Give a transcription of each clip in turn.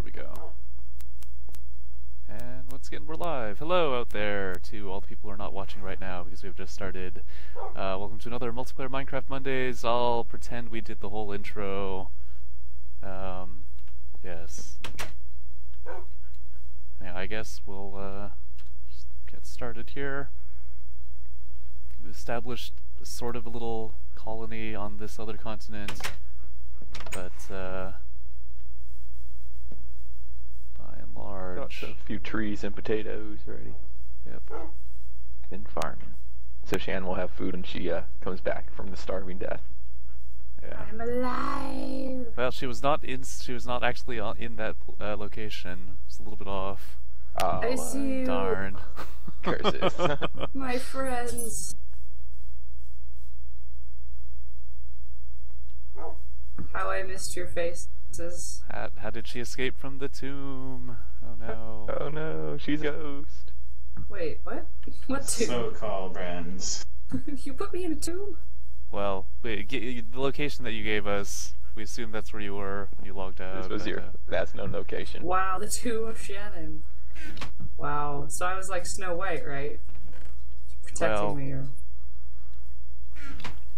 we go. And once again, we're live. Hello out there to all the people who are not watching right now because we've just started. Welcome to another Multiplayer Minecraft Mondays. I'll pretend we did the whole intro. Yes. Yeah, I guess we'll just get started here. We've established sort of a little colony on this other continent, but by and large, got a few trees and potatoes ready. Yep. Been farming. So Shan will have food when she comes back from the starving death. Yeah. I'm alive. Well, she was not actually in that location. It's a little bit off. Oh, I see you. Darn. Curses. My friends. How I missed your faces. How did she escape from the tomb? Oh no. Oh no, she's a ghost. Wait, what? What tomb? So-called friends. You put me in a tomb? Well, wait, the location that you gave us, we assume that's where you were when you logged out. This was your that's no location. Wow, the tomb of Shannon. Wow. So I was like Snow White, right? Protecting me.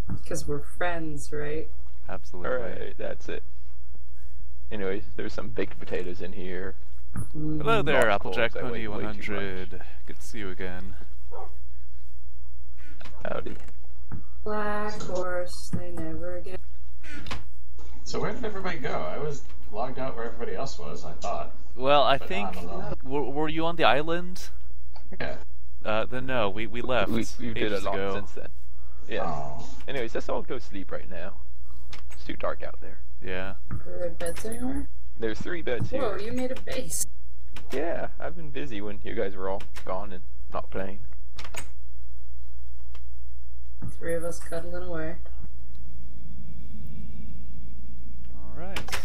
Because we're friends, right? Absolutely. Alright, that's it. Anyways, there's some baked potatoes in here. Hello there, Lost Applejack coals, I Pony weigh way too 100. Good to see you again. Howdy. Black horse, they never get. So where did everybody go? I was logged out where everybody else was, I thought. Well, I But think I don't know. were you on the island? Yeah. Then no, we left. We did a ages lot ago. since then. Yeah. Oh. Anyways, let's all go sleep right now. It's too dark out there. Yeah. Are there beds anywhere? There's 3 beds here. Whoa, you made a base. Yeah, I've been busy when you guys were all gone and not playing. 3 of us cuddling away. Alright.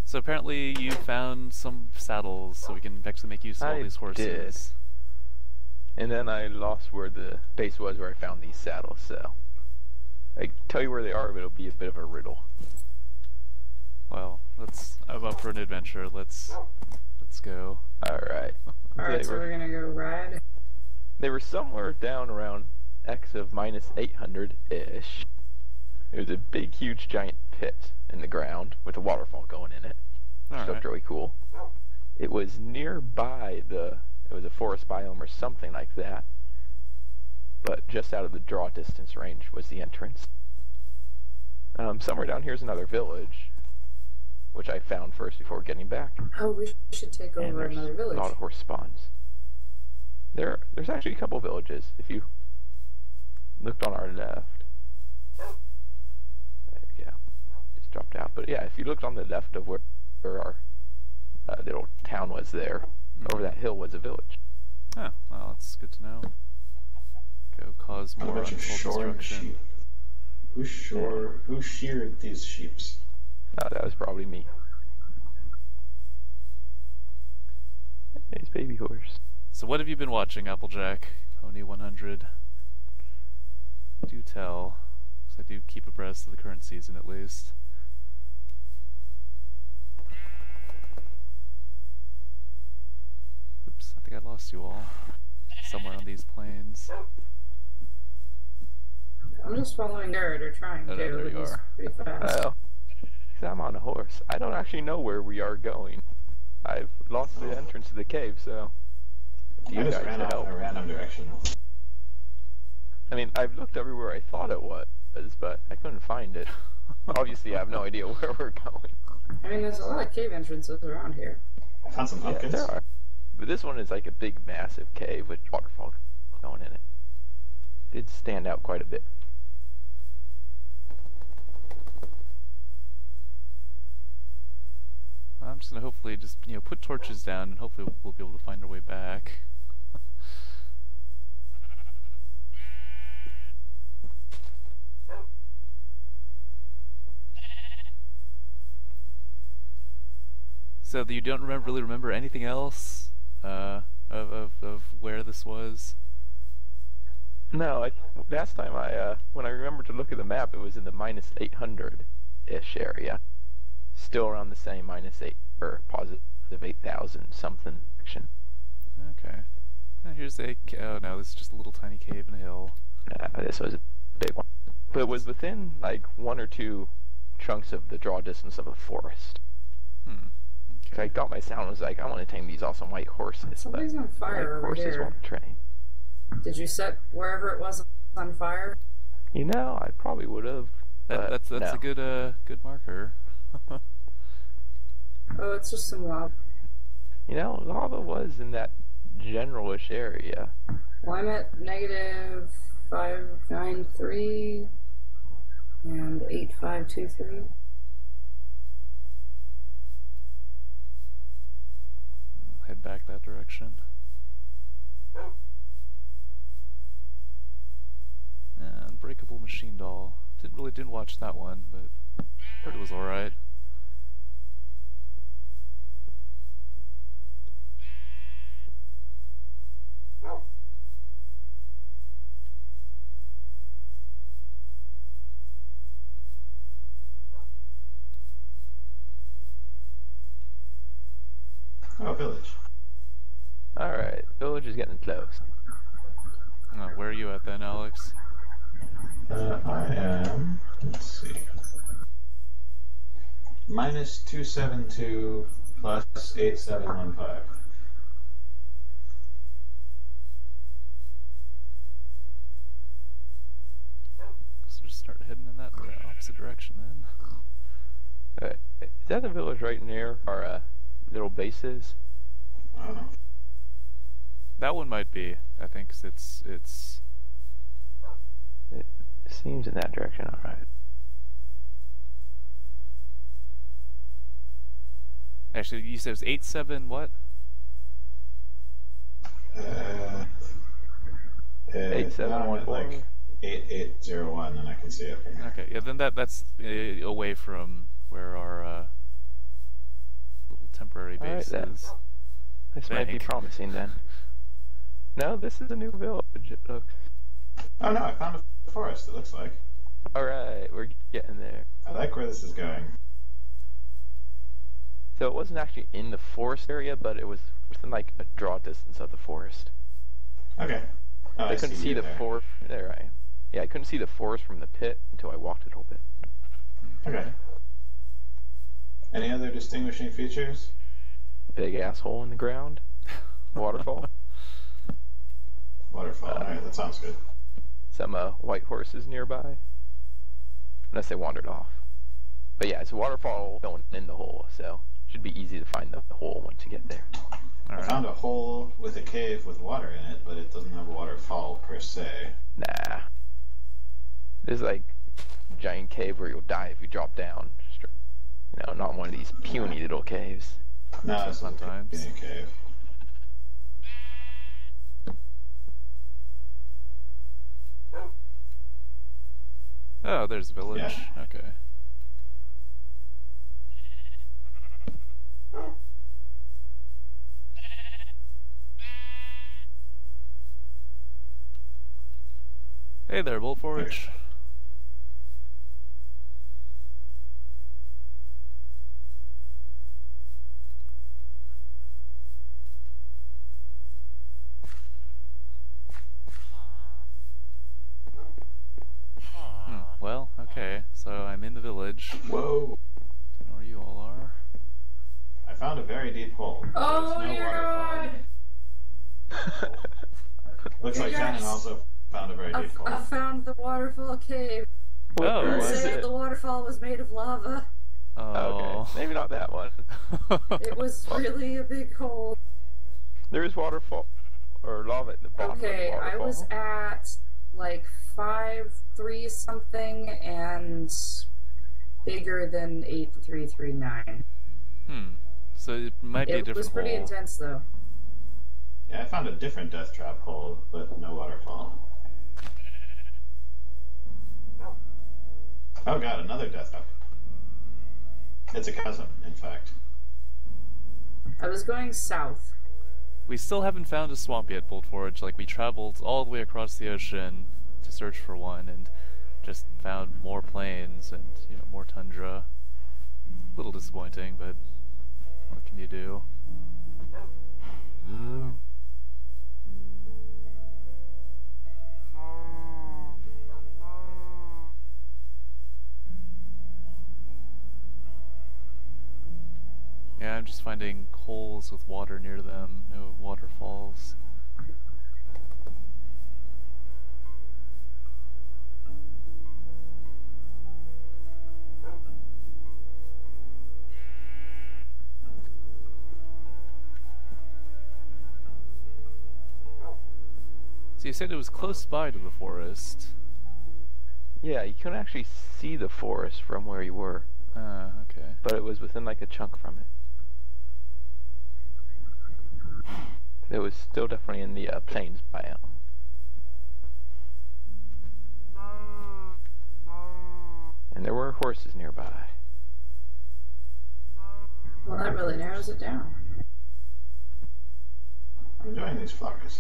So apparently you found some saddles so we can actually make use of all I these horses. did. And then I lost where the base was where I found these saddles, so I tell you where they are, but it'll be a bit of a riddle. Well, I'm up for an adventure. Let's go. Alright. Alright, so we're gonna go ride. They were somewhere down around X of -800-ish. It was a big, huge, giant pit in the ground with a waterfall going in it. Which looked Alright. really cool. It was nearby it was a forest biome or something like that. But just out of the draw distance range was the entrance. Somewhere down here is another village, which I found first before getting back. Oh, we should take And over there's another village. a lot of horse spawns. There's actually a couple villages if you looked on our left. There we go. Just dropped out. But yeah, if you looked on the left of where our little town was there, over that hill was a village. Oh, well, that's good to know. Go cause What more about your untold shoring destruction. sheep? Who sheared these sheeps? That was probably me. Nice baby horse. So what have you been watching, Applejack Pony 100? Do tell, 'cause I do keep abreast of the current season at least. Oops, I think I lost you all. Somewhere on these plains. I'm just following Nerd, or trying Oh, to. no, there you He's are. pretty fast. Well, 'cause I'm on a horse. I don't actually know where we are going. I've lost the entrance to the cave, so I you just guys ran to off help. in a random direction. I mean, I've looked everywhere I thought it was, but I couldn't find it. Obviously, I have no idea where we're going. I mean, there's a lot of cave entrances around here. I found some Yeah, pumpkins. there are. But this one is like a big, massive cave with waterfall going in it. Did stand out quite a bit. Well, I'm just gonna hopefully just put torches down and hopefully we'll be able to find our way back. So that you don't really remember anything else of where this was? No, last time when I remembered to look at the map, it was in the -800-ish area. still around the same -8 or positive 8,000 something action. Okay. Here's a... Oh no, this is just a little tiny cave in a hill. This was a big one. But it was within like 1 or 2 chunks of the draw distance of a forest. Okay. I got my sound, was like, I want to tame these awesome white horses. Somebody's on fire over horses here. won't train. Did you set wherever it was on fire? You know, I probably would have. That's no. a good marker. Oh, it's just some lava. You know, lava was in that generalish area. Well, I'm at -593 and 8523. I'll head back that direction. Unbreakable Machine Doll. Didn't watch that one, but heard it was alright. Oh, village. Alright, village is getting close. Where are you at then, Alex? I am, let's see, -272 plus 8715. So just start heading in that opposite direction then. Alright, is that the village right near our little bases? I don't know. That one might be. I think 'cause it's It seems in that direction, alright. actually you said it was 87 what? 8714. Like 8801, and I can see it. Okay, yeah, then that's away from where our little temporary base Alright, then. is. This might be Think. promising then. No, this is a new village, it looks. Oh no, I found a forest, it looks like. Alright, we're getting there. I like where this is going. So it wasn't actually in the forest area, but it was within like a draw distance of the forest. Okay. Oh, I couldn't see you the there. forest. There I am. Yeah, I couldn't see the forest from the pit until I walked a little bit. Okay. Any other distinguishing features? Big asshole in the ground. Waterfall. Waterfall. Alright, that sounds good. Some white horses nearby. Unless they wandered off. But yeah, it's a waterfall going in the hole, so it should be easy to find the hole once you get there. I found a hole with a cave with water in it, but it doesn't have a waterfall per se. Nah. There's like a giant cave where you'll die if you drop down. You know, not one of these puny little caves. No, it's not Sometimes. a cave. Oh, there's a village. Yeah. Okay. Hey there, Bolt Forge. Well, okay, so I'm in the village. Whoa! Don't know where you all are. I found a very deep hole. Oh, There's no dear waterfall. God! Looks like Yes. Shannon also found a very deep hole. I found the waterfall cave. Oh, Where It was said it? the waterfall was made of lava. Oh. Okay, maybe not that one. It was really a big hole. There is waterfall or lava at the bottom Okay, of the I waterfall. was at like 5.3 something and bigger than 8.339. So it might be a It different was pretty hole. intense though. Yeah, I found a different death trap hole, but no waterfall. Oh god, another death trap. It's a chasm, in fact. I was going south. We still haven't found a swamp yet, Bolt Forge. Like, we traveled all the way across the ocean to search for one, and just found more plains and, you know, more tundra. A little disappointing, but what can you do? Yeah, I'm just finding holes with water near them, no waterfalls. So you said it was close by to the forest. Yeah, you couldn't actually see the forest from where you were, Okay. but it was within like a chunk from it. It was still definitely in the plains biome. And there were horses nearby. Well, that really narrows it down. I'm enjoying these flowers.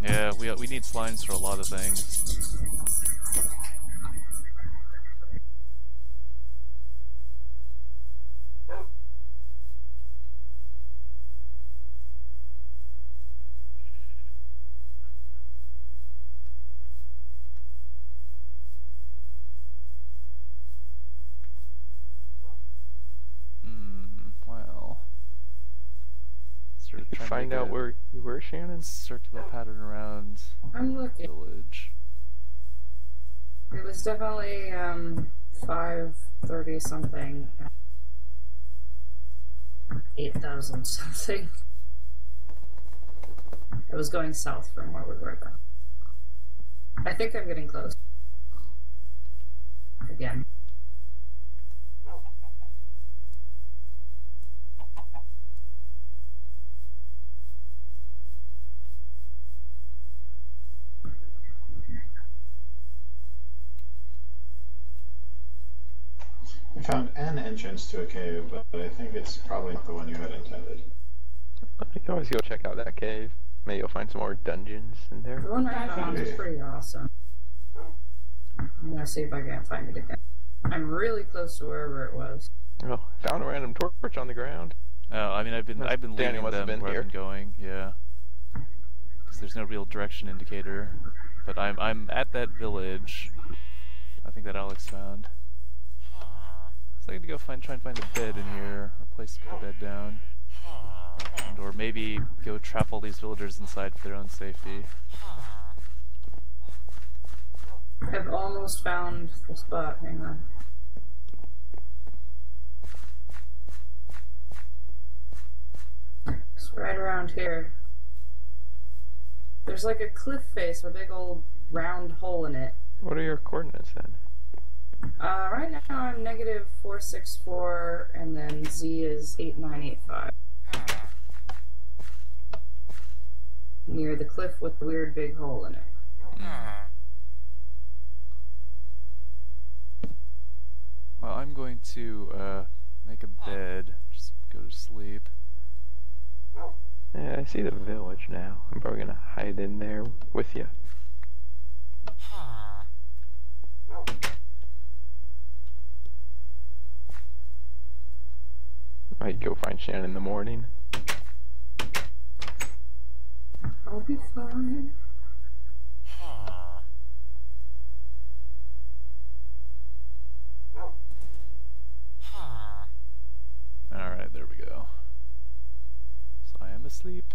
Yeah, we need slimes for a lot of things. Well. Sort of Did you trying to find make out a where you were, Shannon? circular pattern around I'm the looking. village. It was definitely 5:30 something. 8,000 something. It was going south from where we were going. I think I'm getting close. Again. I found an entrance to a cave, but I think it's probably not the one you had intended. You can always go check out that cave. Maybe you'll find some more dungeons in The there. one I found is pretty awesome. I'm gonna see if I can't find it again. I'm really close to wherever it was. Oh, found a random torch on the ground. Oh, I mean, I've been Daniel leading must have them been where here. I've been going. Yeah, because there's no real direction indicator. But I'm at that village. I think that Alex found. So I need to go try and find a bed in here, or place to put a bed down, or maybe go trap all these villagers inside for their own safety. I've almost found the spot. Hang on. It's right around here. There's like a cliff face, a big old round hole in it. What are your coordinates then? Right now I'm -464, and then Z is 8985. Near the cliff with the weird big hole in it. Well, I'm going to make a bed, just go to sleep. Yeah, I see the village now. I'm probably gonna hide in there with you. Might go find Shannon in the morning. I'll be fine. Alright, there we go. So I am asleep.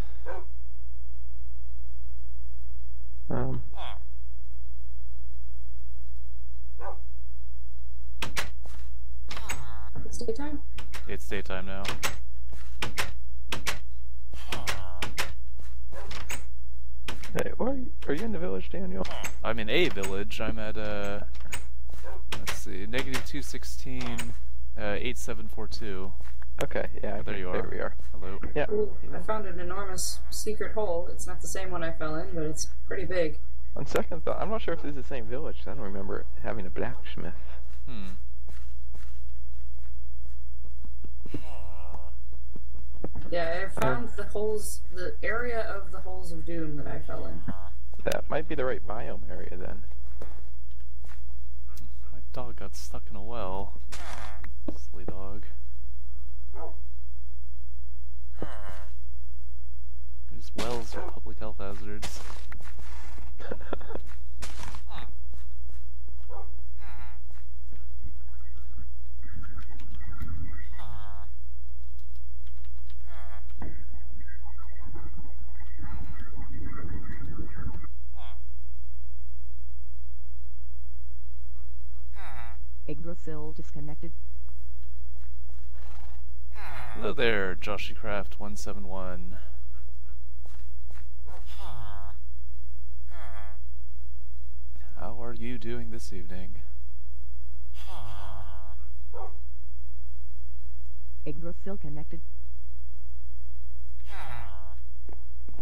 It's daytime? It's daytime now. Hey, are you in the village, Daniel? I'm in a village. I'm at, let's see, -216, 8742. Okay, yeah, There you are. There we are. Hello. Yeah. Ooh, I found an enormous secret hole. It's not the same one I fell in, but it's pretty big. On second thought, I'm not sure if this is the same village. I don't remember having a blacksmith. Yeah, I found the holes, the area of the holes of doom that I fell in. That might be the right biome area then. My dog got stuck in a well. Silly dog. These wells are public health hazards. Yggdrasil disconnected. Hello there, JoshyCraft171. How are you doing this evening? Yggdrasil connected.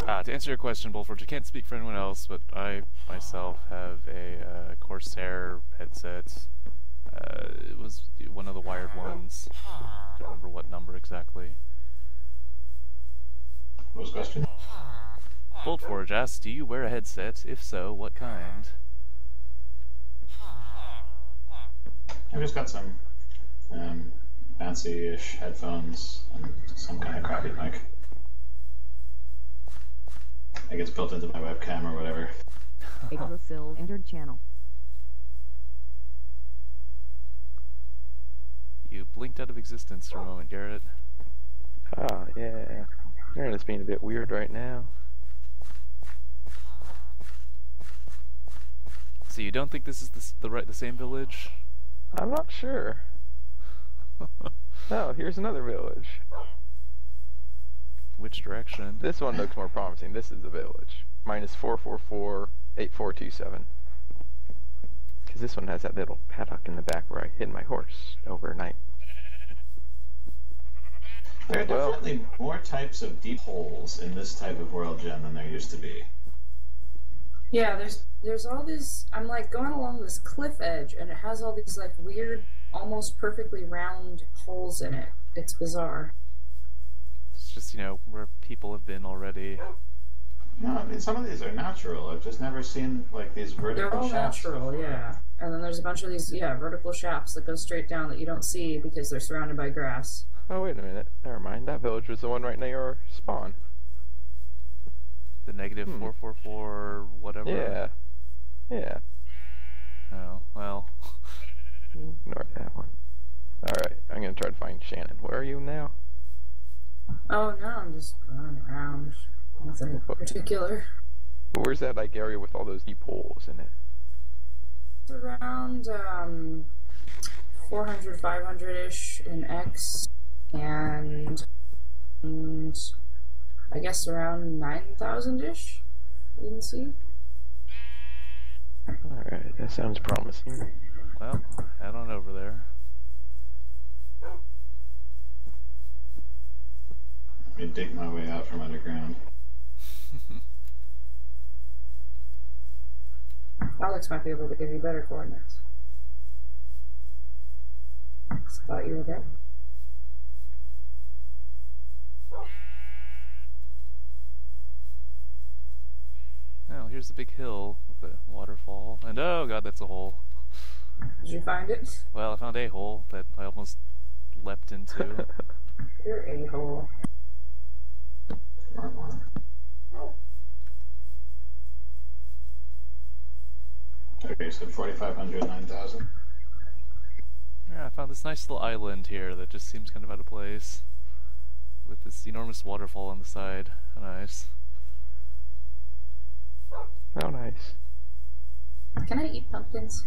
To answer your question, Bullforge, I can't speak for anyone else, but I myself have a Corsair headset. It was one of the wired ones. I don't remember what number exactly. What was the question? Bullforge asks, do you wear a headset? If so, what kind? I've just got some fancy-ish headphones and some kind of crappy mic. It gets built into my webcam or whatever. Yggdrasil entered channel. You blinked out of existence for a moment, Garrett. Ah, yeah. Internet's being a bit weird right now. So you don't think this is the same village? I'm not sure. No, here's another village. Which direction? This one looks more promising. This is the village. Minus 444-8427. Because this one has that little paddock in the back where I hid my horse overnight. There are definitely more types of deep holes in this type of world gen than there used to be. Yeah, there's all these. I'm like going along this cliff edge, and it has all these like weird, almost perfectly round holes in it. It's bizarre. It's just, you know, where people have been already. No, I mean some of these are natural. I've just never seen like these vertical They're all shafts. natural, yeah. And then there's a bunch of these, vertical shafts that go straight down that you don't see because they're surrounded by grass. Oh, wait a minute. Never mind. That village was the one right near our spawn. The negative 444 whatever. Yeah. Yeah. Oh, well. Ignore that one. Alright, I'm gonna try to find Shannon. Where are you now? Oh, no, I'm just running around. Nothing particular. Where's that like area with all those deep holes in it? It's around 400, 500-ish in X, and I guess around 9,000-ish in C. Alright, that sounds promising. Well, head on over there. Let me dig my way out from underground. Alex might be able to give you better coordinates. Just thought you were there. Oh, here's the big hill with the waterfall. And oh god, that's a hole. Did you find it? Well, I found a hole that I almost leapt into. You're a-hole. Smart one. Okay, so 4,500, 9,000. Yeah, I found this nice little island here that just seems kind of out of place. With this enormous waterfall on the side. Nice. Oh, nice. Can I eat pumpkins?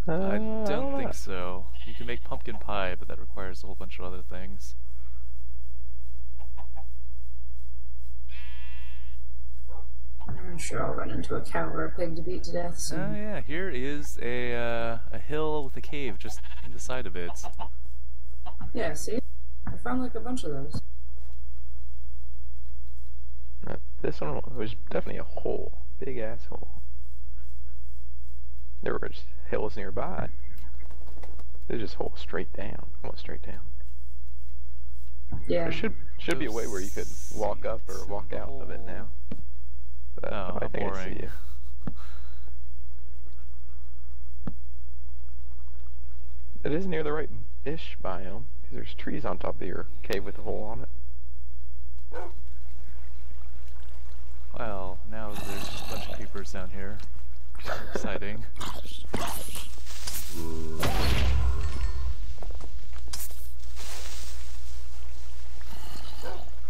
I don't think so. You can make pumpkin pie, but that requires a whole bunch of other things. I'm sure I'll run into a cow or a pig to beat to death Oh soon. yeah, here is a hill with a cave just in the side of it. Yeah, see? I found like a bunch of those. This one was definitely a hole. Big ass hole. There were just hills nearby. There's just holes straight down. Almost straight down. Yeah. There should be a way where you could walk up or walk out of it now. But Oh, I how think I see boring. you. It is near the right-ish biome, because there's trees on top of your cave with a hole on it. Well, now there's just a bunch of creepers down here. Exciting.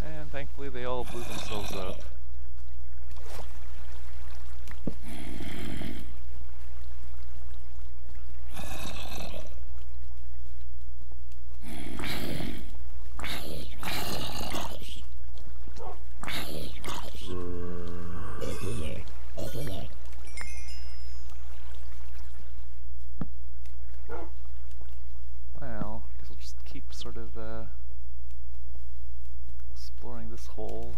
And thankfully they all blew themselves up. Well, I guess we'll just keep sort of exploring this hole.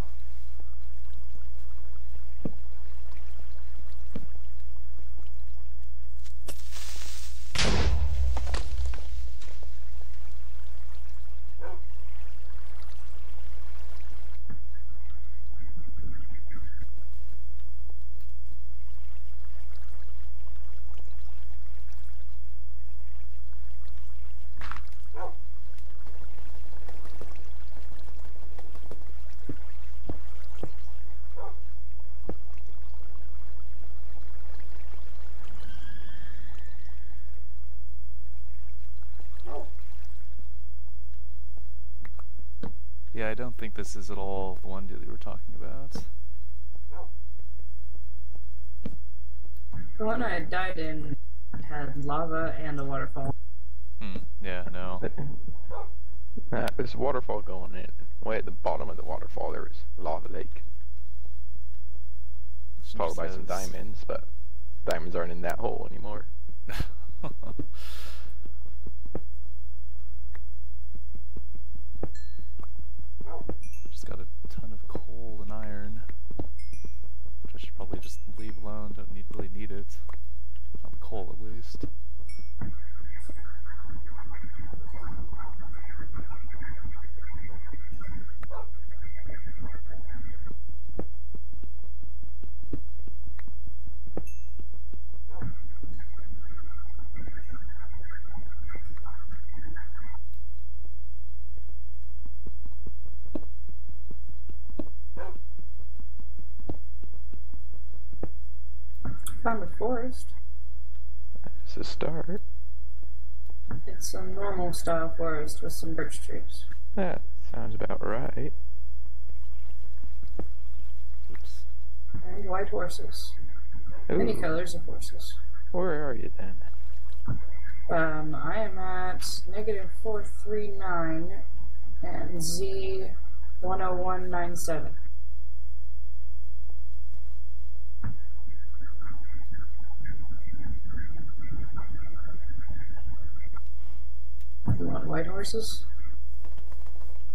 Yeah, I don't think this is at all the one that you were talking about. The one I had died in had lava and a waterfall. Yeah, no. There's a waterfall going in. Way at the bottom of the waterfall there is a lava lake. Followed by some diamonds, but diamonds aren't in that hole anymore. Just got a ton of coal and iron, which I should probably just leave alone. Don't really need it. Not the coal, at least. Found a forest. It's a start. It's a normal style forest with some birch trees. That sounds about right. Oops. And white horses. Many Ooh, colors of horses. where are you then? I am at -439 and Z10197. You want white horses?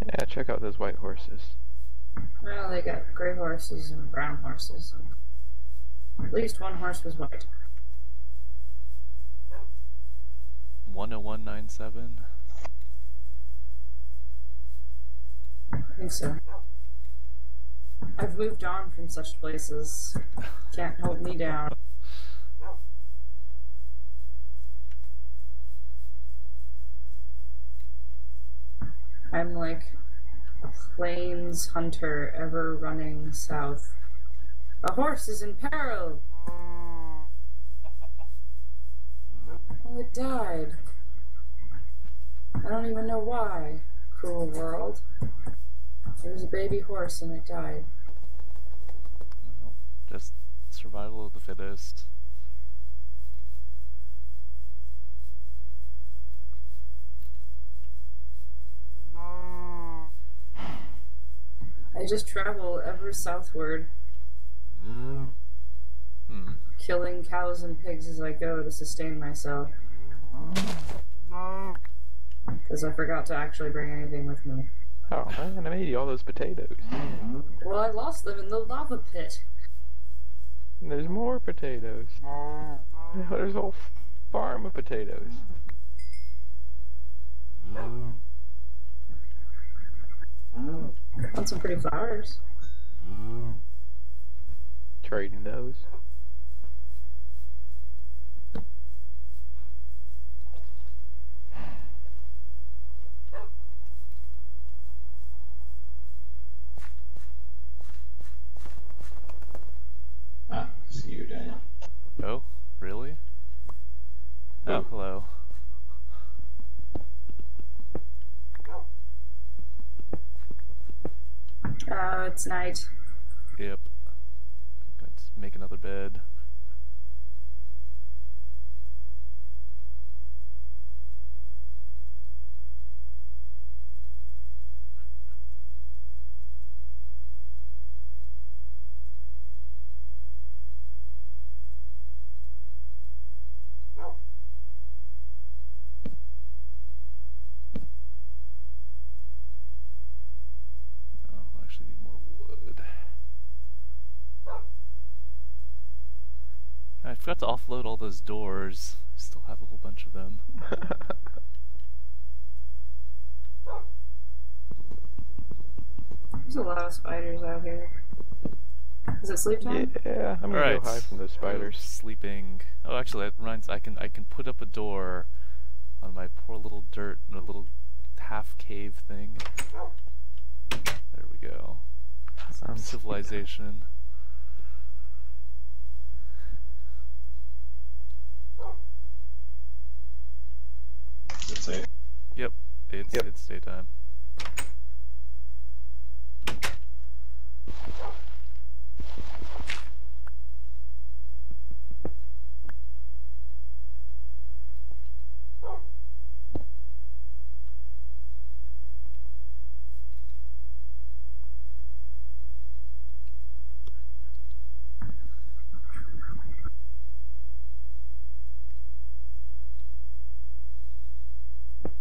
Yeah, check out those white horses. Well, they got gray horses and brown horses. At least one horse was white. 10197. I think so. I've moved on from such places. Can't hold me down. I'm like a plains hunter ever running south. A horse is in peril! Oh, it died. I don't even know why. Cruel world. There was a baby horse and it died. Well, just survival of the fittest. I just travel ever southward, killing cows and pigs as I go to sustain myself. Because I forgot to actually bring anything with me. Oh man, I made you all those potatoes. Well, I lost them in the lava pit. And there's more potatoes. There's a whole farm of potatoes. Found some pretty flowers. Trading those. Ah, see you, Daniel. Oh, really? Oh, hello. Oh, it's night. Yep. I'm going to make another bed. Oh, I actually need more wood. I forgot to offload all those doors. I still have a whole bunch of them. There's a lot of spiders out here. Is it sleep time? Yeah, I'm gonna Alright. go hide from those spiders. Sleeping. Oh, actually, that reminds. I can put up a door on my poor little dirt, a little half cave thing. There we go. Some civilization. Is it safe? Yep, it's daytime.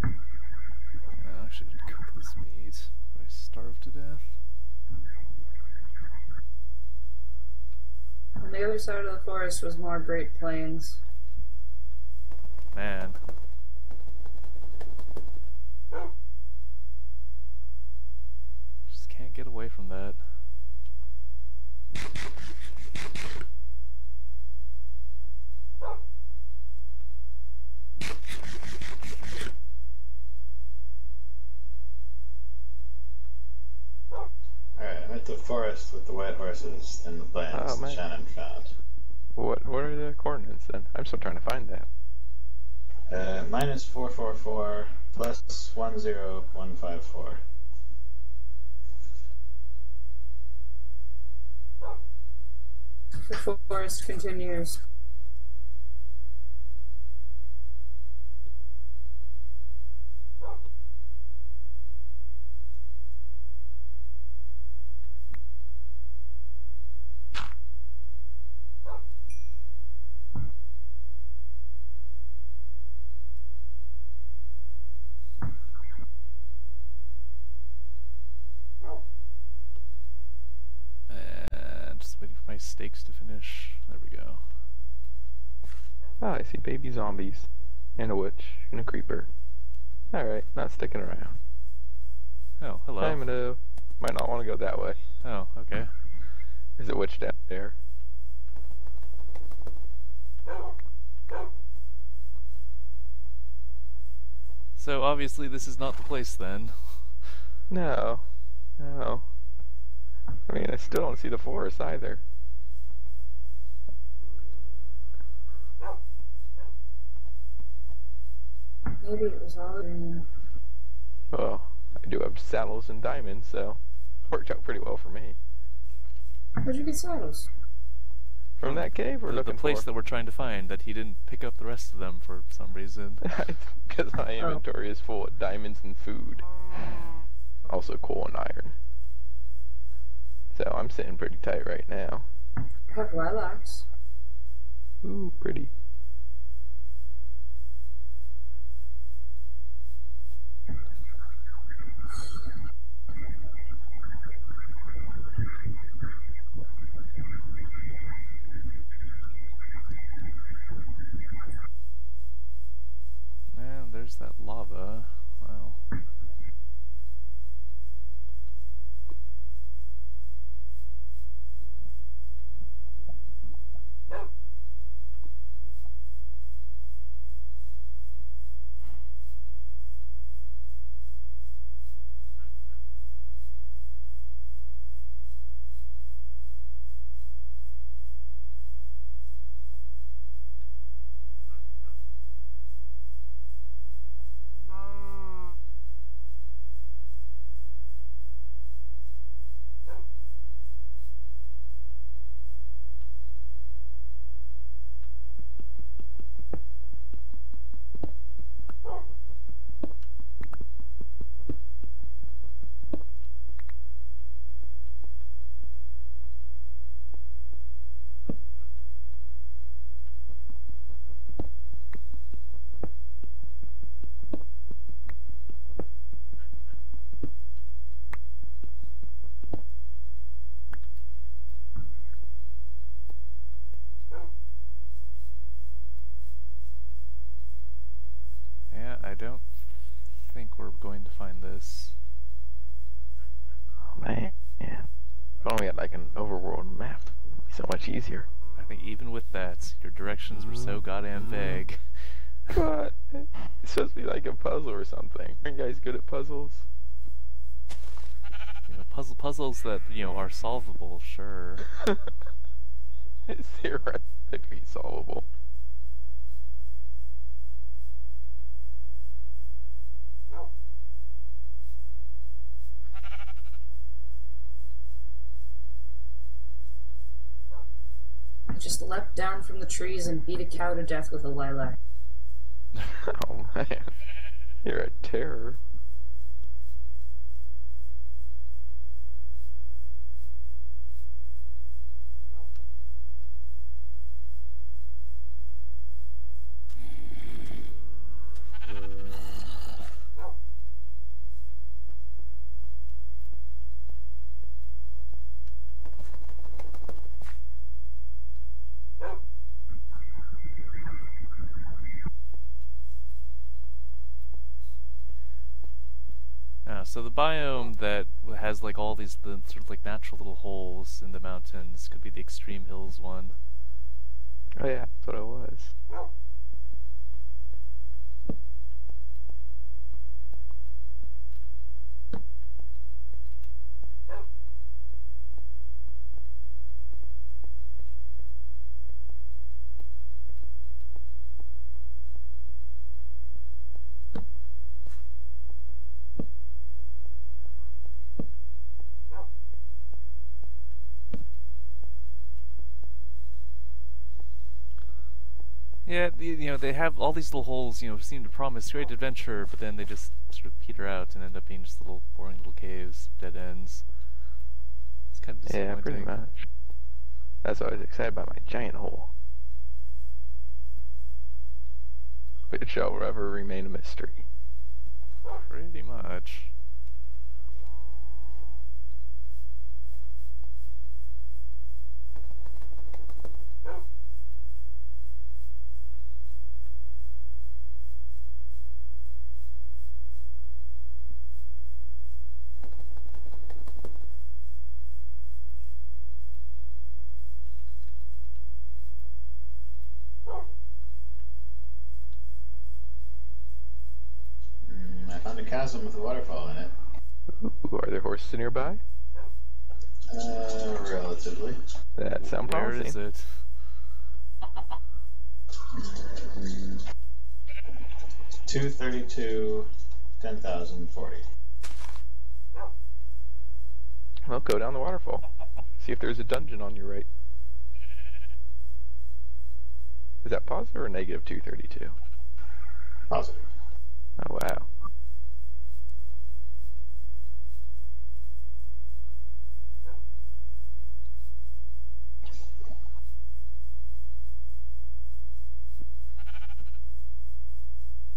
Yeah, I should cook this meat before I starve to death. On the other side of the forest was more Great Plains. Man. Just can't get away from that. Alright, I'm at the forest with the white horses and the plains Oh, that man. Shannon found. What are the coordinates then? I'm still trying to find that. Minus 444 plus 10154. The forest continues. And just waiting for my steaks to finish. There we go. Ah, I see baby zombies. And a witch. And a creeper. Alright, not sticking around. Oh, hello. Hi, Manu. Might not want to go that way. Oh, okay. There's a witch down there. So obviously this is not the place then. No. No. I mean, I still don't see the forest either. Maybe it was all in. Well, I do have saddles and diamonds, so it worked out pretty well for me. Where'd you get saddles? From that cave we're The looking place for. that we're trying to find, that he didn't pick up the rest of them for some reason. Because my inventory is full of diamonds and food. Also coal and iron. So I'm sitting pretty tight right now. I have lilacs. Ooh, pretty. And there's that lava. Well, I don't think we're going to find this. Oh man. If only we had like an overworld map. It'd be so much easier. I think even with that, your directions were so goddamn vague. What? It's supposed to be like a puzzle or something. Are you guys good at puzzles? You know, puzzles that, you know, are solvable, sure. It's theoretically solvable. I just leapt down from the trees and beat a cow to death with a lilac. Oh man. You're a terror. So the biome that has like all these sort of like natural little holes in the mountains could be the Extreme Hills one. Oh yeah, that's what it was. Yeah, you know, they have all these little holes, you know, seem to promise great adventure, but then they just sort of peter out and end up being just little boring little caves, dead ends. It's kind of disappointing. Yeah, pretty much. That's why I was excited about my giant hole. Which shall ever remain a mystery. Pretty much. I found a chasm with a waterfall in it. Ooh, are there horses nearby? Relatively. That sounds Where promising. is it? 232, 10,040. Well, go down the waterfall. See if there's a dungeon on your right. Is that positive or negative 232? Positive. Oh, wow.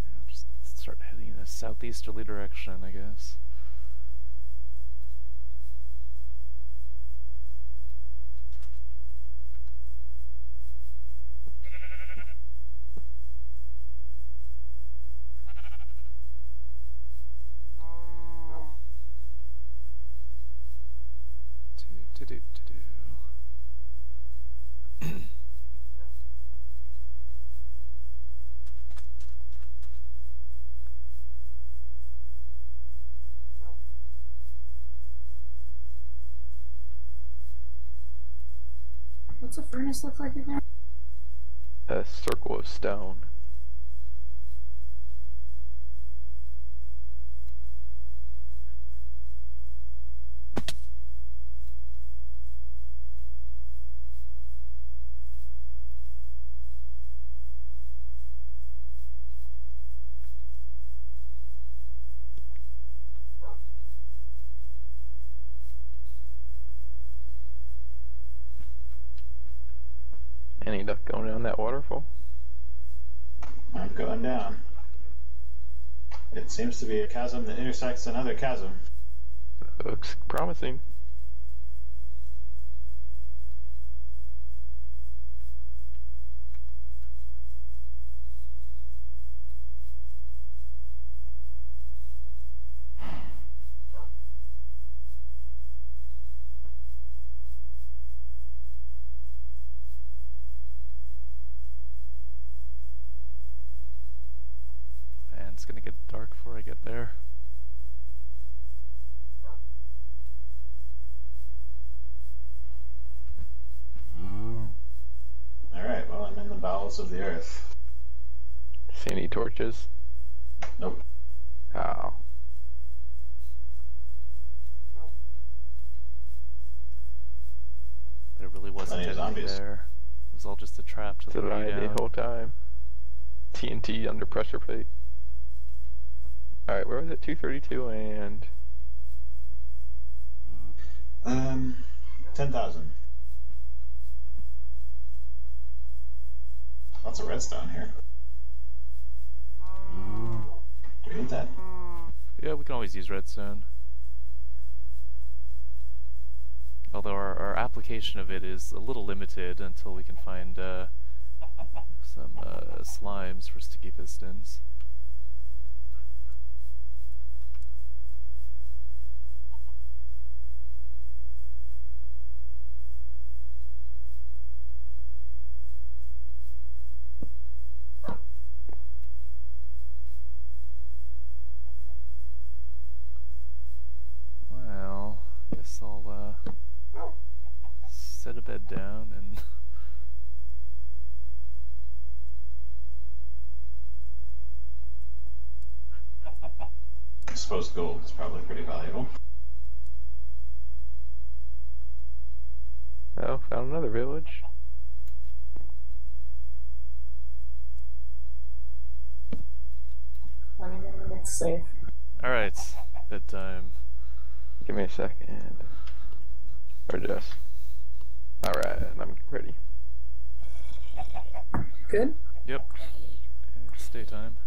I'll just start heading in a southeasterly direction, I guess. Do. What's a furnace look like again? A circle of stone. Any luck going down that waterfall? I'm going down. It seems to be a chasm that intersects another chasm. Looks promising. It's gonna get dark before I get there. Alright, well, I'm in the bowels of the earth. See any torches? Nope. Oh. There really wasn't Plenty of anything zombies. there. It was all just a trap to So lure I you the down. whole time. TNT under pressure plate. Alright, where was it? 232 and... 10,000. Lots of redstone here. Do we need that? Yeah, we can always use redstone. Although our application of it is a little limited until we can find some slimes for sticky pistons. Well, I guess I'll set a bed down and I suppose gold is probably pretty valuable. Oh, found another village. I'm gonna make safe. alright, bedtime. Give me a second. Or just... Alright, I'm ready. Good? Yep. It's daytime.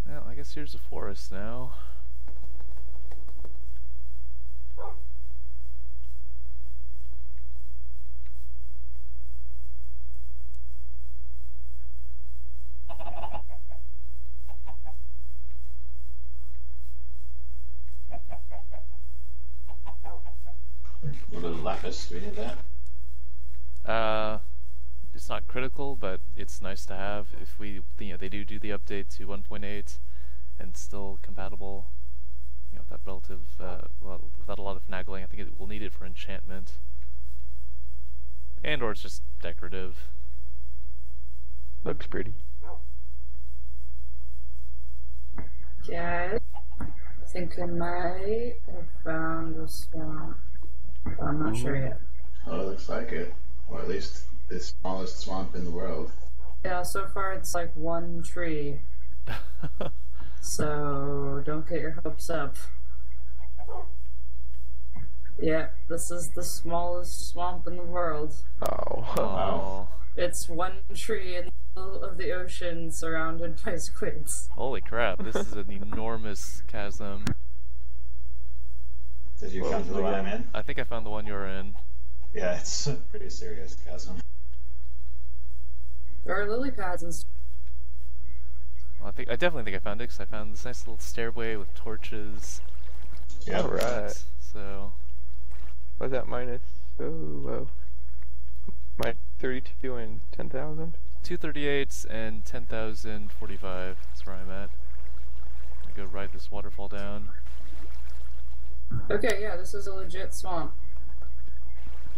Well, I guess here's a forest now. A little bit of lapis, do we need that? It's not critical, but it's nice to have if we, they do the update to 1.8 and still compatible, without relative, without a lot of finagling. I think we'll need it for enchantment, and or it's just decorative. Looks pretty. Okay. I think I might have found a swamp. But I'm not sure yet. Oh, it looks like it. Or at least the smallest swamp in the world. Yeah, so far it's like one tree. So don't get your hopes up. Yeah, this is the smallest swamp in the world. Oh. Oh, It's one tree in the middle of the ocean surrounded by squids. holy crap! This is an enormous chasm. Did you What come was to it the one I'm again? in? I think I found the one you're in. Yeah, it's a pretty serious chasm. There are lily pads and stuff. Well, I definitely think I found it because I found this nice little stairway with torches. Yeah. Alright. So What's that minus? Oh, minus 32 and 10,000? 238 and 10,045. That's where I'm at. I'm gonna go ride this waterfall down. Okay, yeah, this is a legit swamp.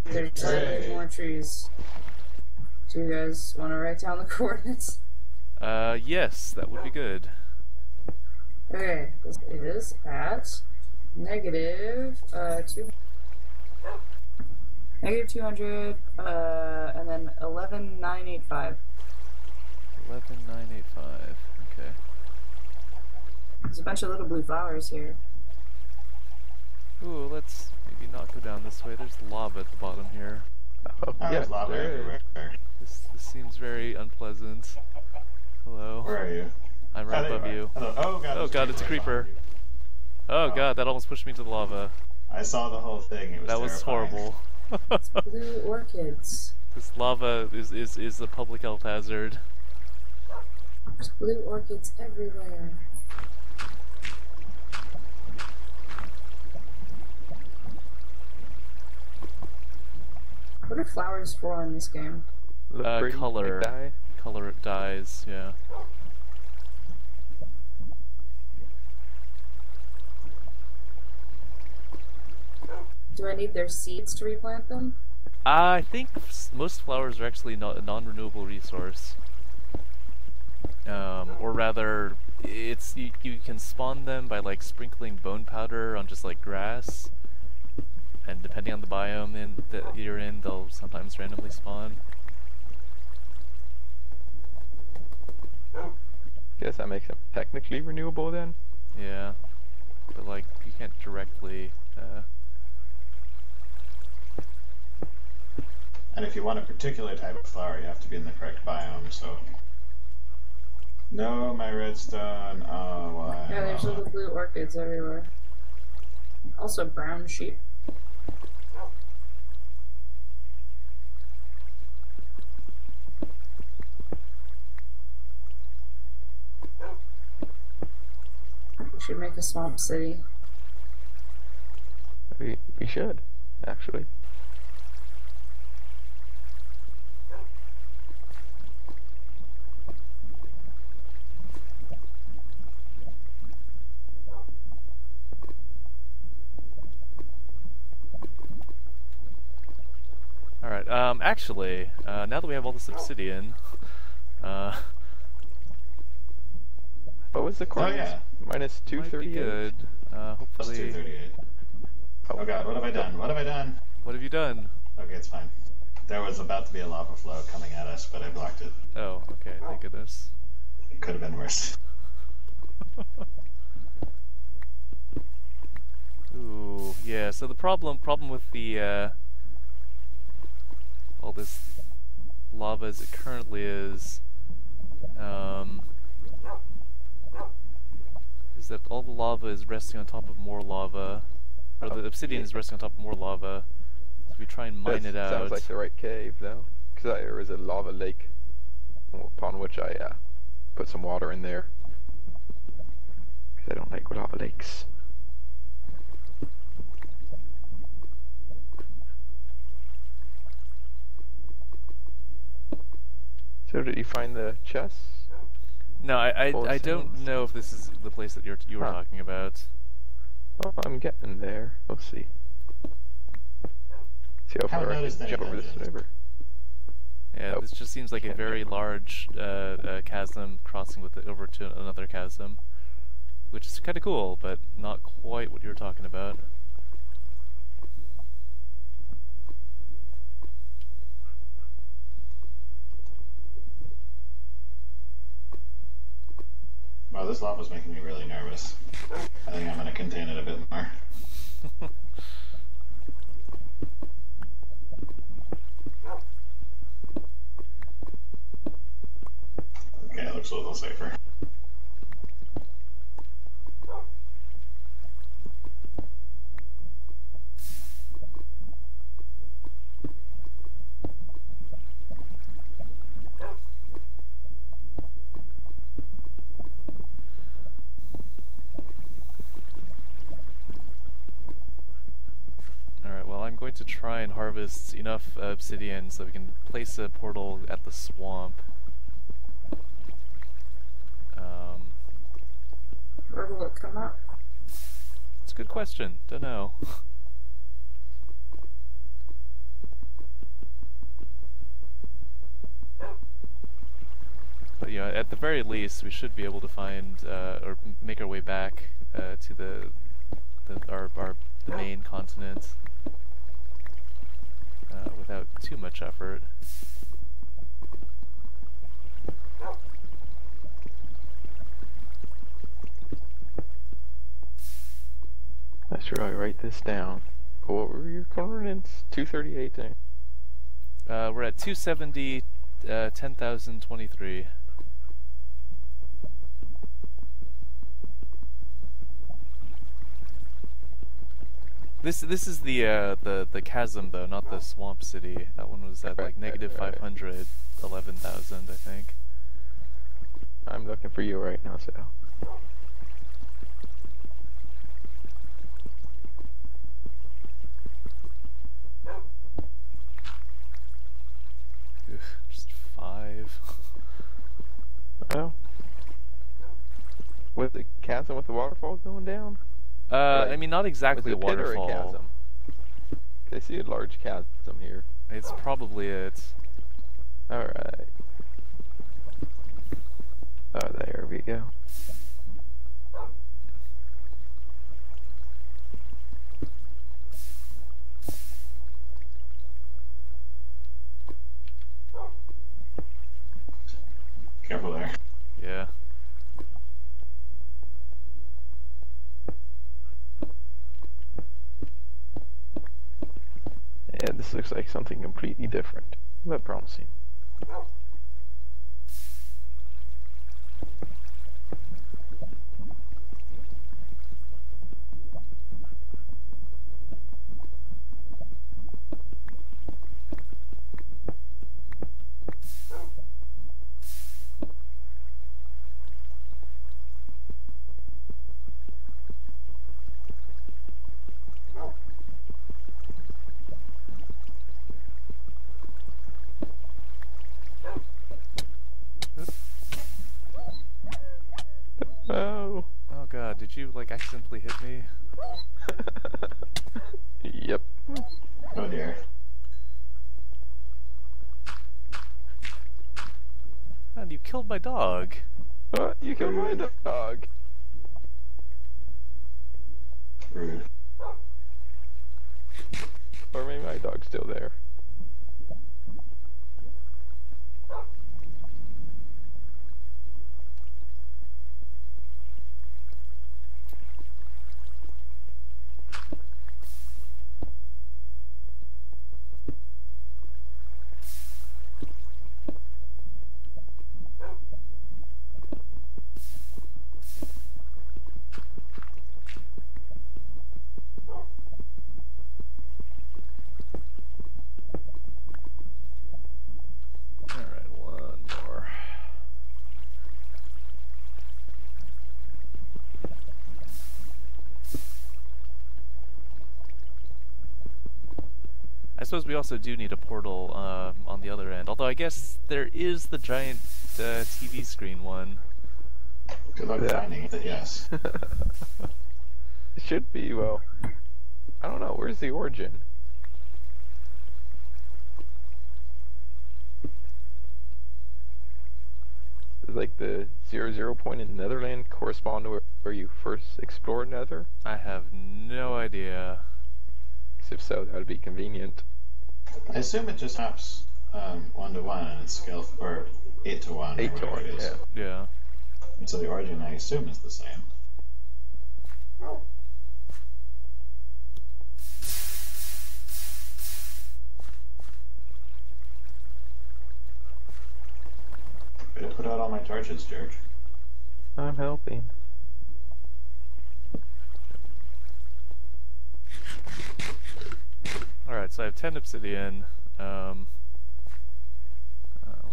There's slightly more trees. Do you guys want to write down the coordinates? Yes, that would be good. Okay, this is at negative 200. Negative 200, and then 11,985. 11,985. Okay. There's a bunch of little blue flowers here. Ooh, let's maybe not go down this way. There's lava at the bottom here. Oh, Oh, yeah, there's lava there is. everywhere. This seems very unpleasant. Hello. Where are you? I'm right Oh, there above are. you. Hello. Oh god, Oh there's god, it's a behind creeper. you. Oh Oh. god, that almost pushed me into the lava. I saw the whole thing. It was That was terrifying. horrible. It's blue orchids. This lava is a public health hazard. There's blue orchids everywhere. What do flowers for in this game? Look pretty, Color. they die. Color it dyes, yeah. Do I need their seeds to replant them? I think most flowers are actually not a non-renewable resource. Or rather, it's you can spawn them by like sprinkling bone powder on just like grass, and depending on the biome that you're in, they'll sometimes randomly spawn. Guess that makes them technically renewable then. Yeah, but like you can't directly. And if you want a particular type of flower, you have to be in the correct biome, so... No, my redstone, oh, why? Yeah, there's little blue orchids everywhere. Also brown sheep. We should make a swamp city. We should, actually. Alright, actually, now that we have all this obsidian, What was the coordinates? yeah. Minus might be 238. good. Plus Hopefully. 238. Oh god, what have I done? What have I done? What have you done? Okay, it's fine. There was about to be a lava flow coming at us, but I blocked it. Oh, okay, thank goodness. It could have been worse. Ooh, yeah, so the problem with the, all this lava as it currently is that all the lava is resting on top of more lava, or the obsidian is resting on top of more lava, so we try and mine it out. Sounds like the right cave, though. Because there is a lava lake upon which I put some water in there. Because I don't like lava lakes. So did you find the chests? No, I Full don't sales. know if this is the place that you were Huh. talking about. Oh, I'm getting there. We'll see. See how Haven't far I noticed can any jump over this dungeons. river. Yeah, Nope. this just seems like a Can't very jump over. large chasm crossing with it over to another chasm, which is kind of cool, but not quite what you were talking about. Wow, this lava's making me really nervous. I think I'm going to contain it a bit more. Okay, it looks a little safer. Alright, well I'm going to try and harvest enough obsidian so we can place a portal at the swamp. Where will it come up? It's a good question, don't know. But you know, at the very least, we should be able to find or make our way back to the main continent without too much effort. Not sure I write this down. What were your coordinates? 238. We're at 270, 10,023. This is the chasm though, not the swamp city. That one was at like negative 500, 11,000, I think. I'm looking for you right now, so. Ugh, just 5. Oh. Was the chasm with the waterfall going down? I mean, not exactly a was it pit or a waterfall. chasm? I see a large chasm here. It's probably it. Alright. Oh, there we go. Careful there. Yeah. Yeah, this looks like something completely different, but promising. Oh. Oh god, did you like accidentally hit me? Yep. Oh dear. And you killed my dog. What? You killed my dog. Rude. Or maybe my dog's still there. Alright, one more. I suppose we also do need a portal on the other end. Although I guess there is the giant TV screen one. Good luck finding it, yes. It should be, well, I don't know, where's the origin? Does like the 0 point in Netherland correspond to where you first explored Nether? I have no idea. 'Cause if so, that would be convenient. I assume it just maps 1-to-1 and it's scale or 8-to-1. 8 to 1, it is. yeah. Yeah. And so the origin, I assume, is the same. Way to put out all my torches, George. I'm helping. Alright, so I have 10 obsidian. Well,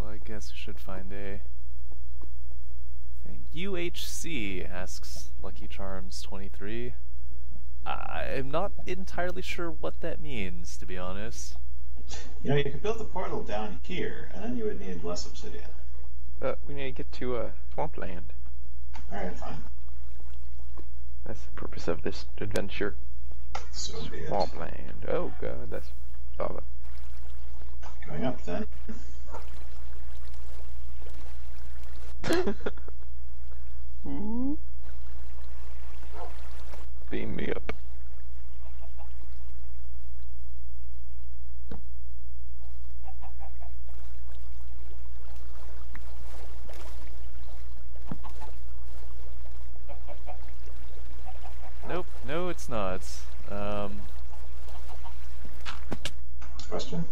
I guess I should find a thing. UHC asks Lucky Charms 23. I'm not entirely sure what that means, to be honest. You know, you could build the portal down here, and then you would need less obsidian. We need to get to swampland. Alright, fine. That's the purpose of this adventure. So be it. Swampland. Oh god, that's lava. Going up then. Ooh. Beam me up. Nope, no it's not. Question?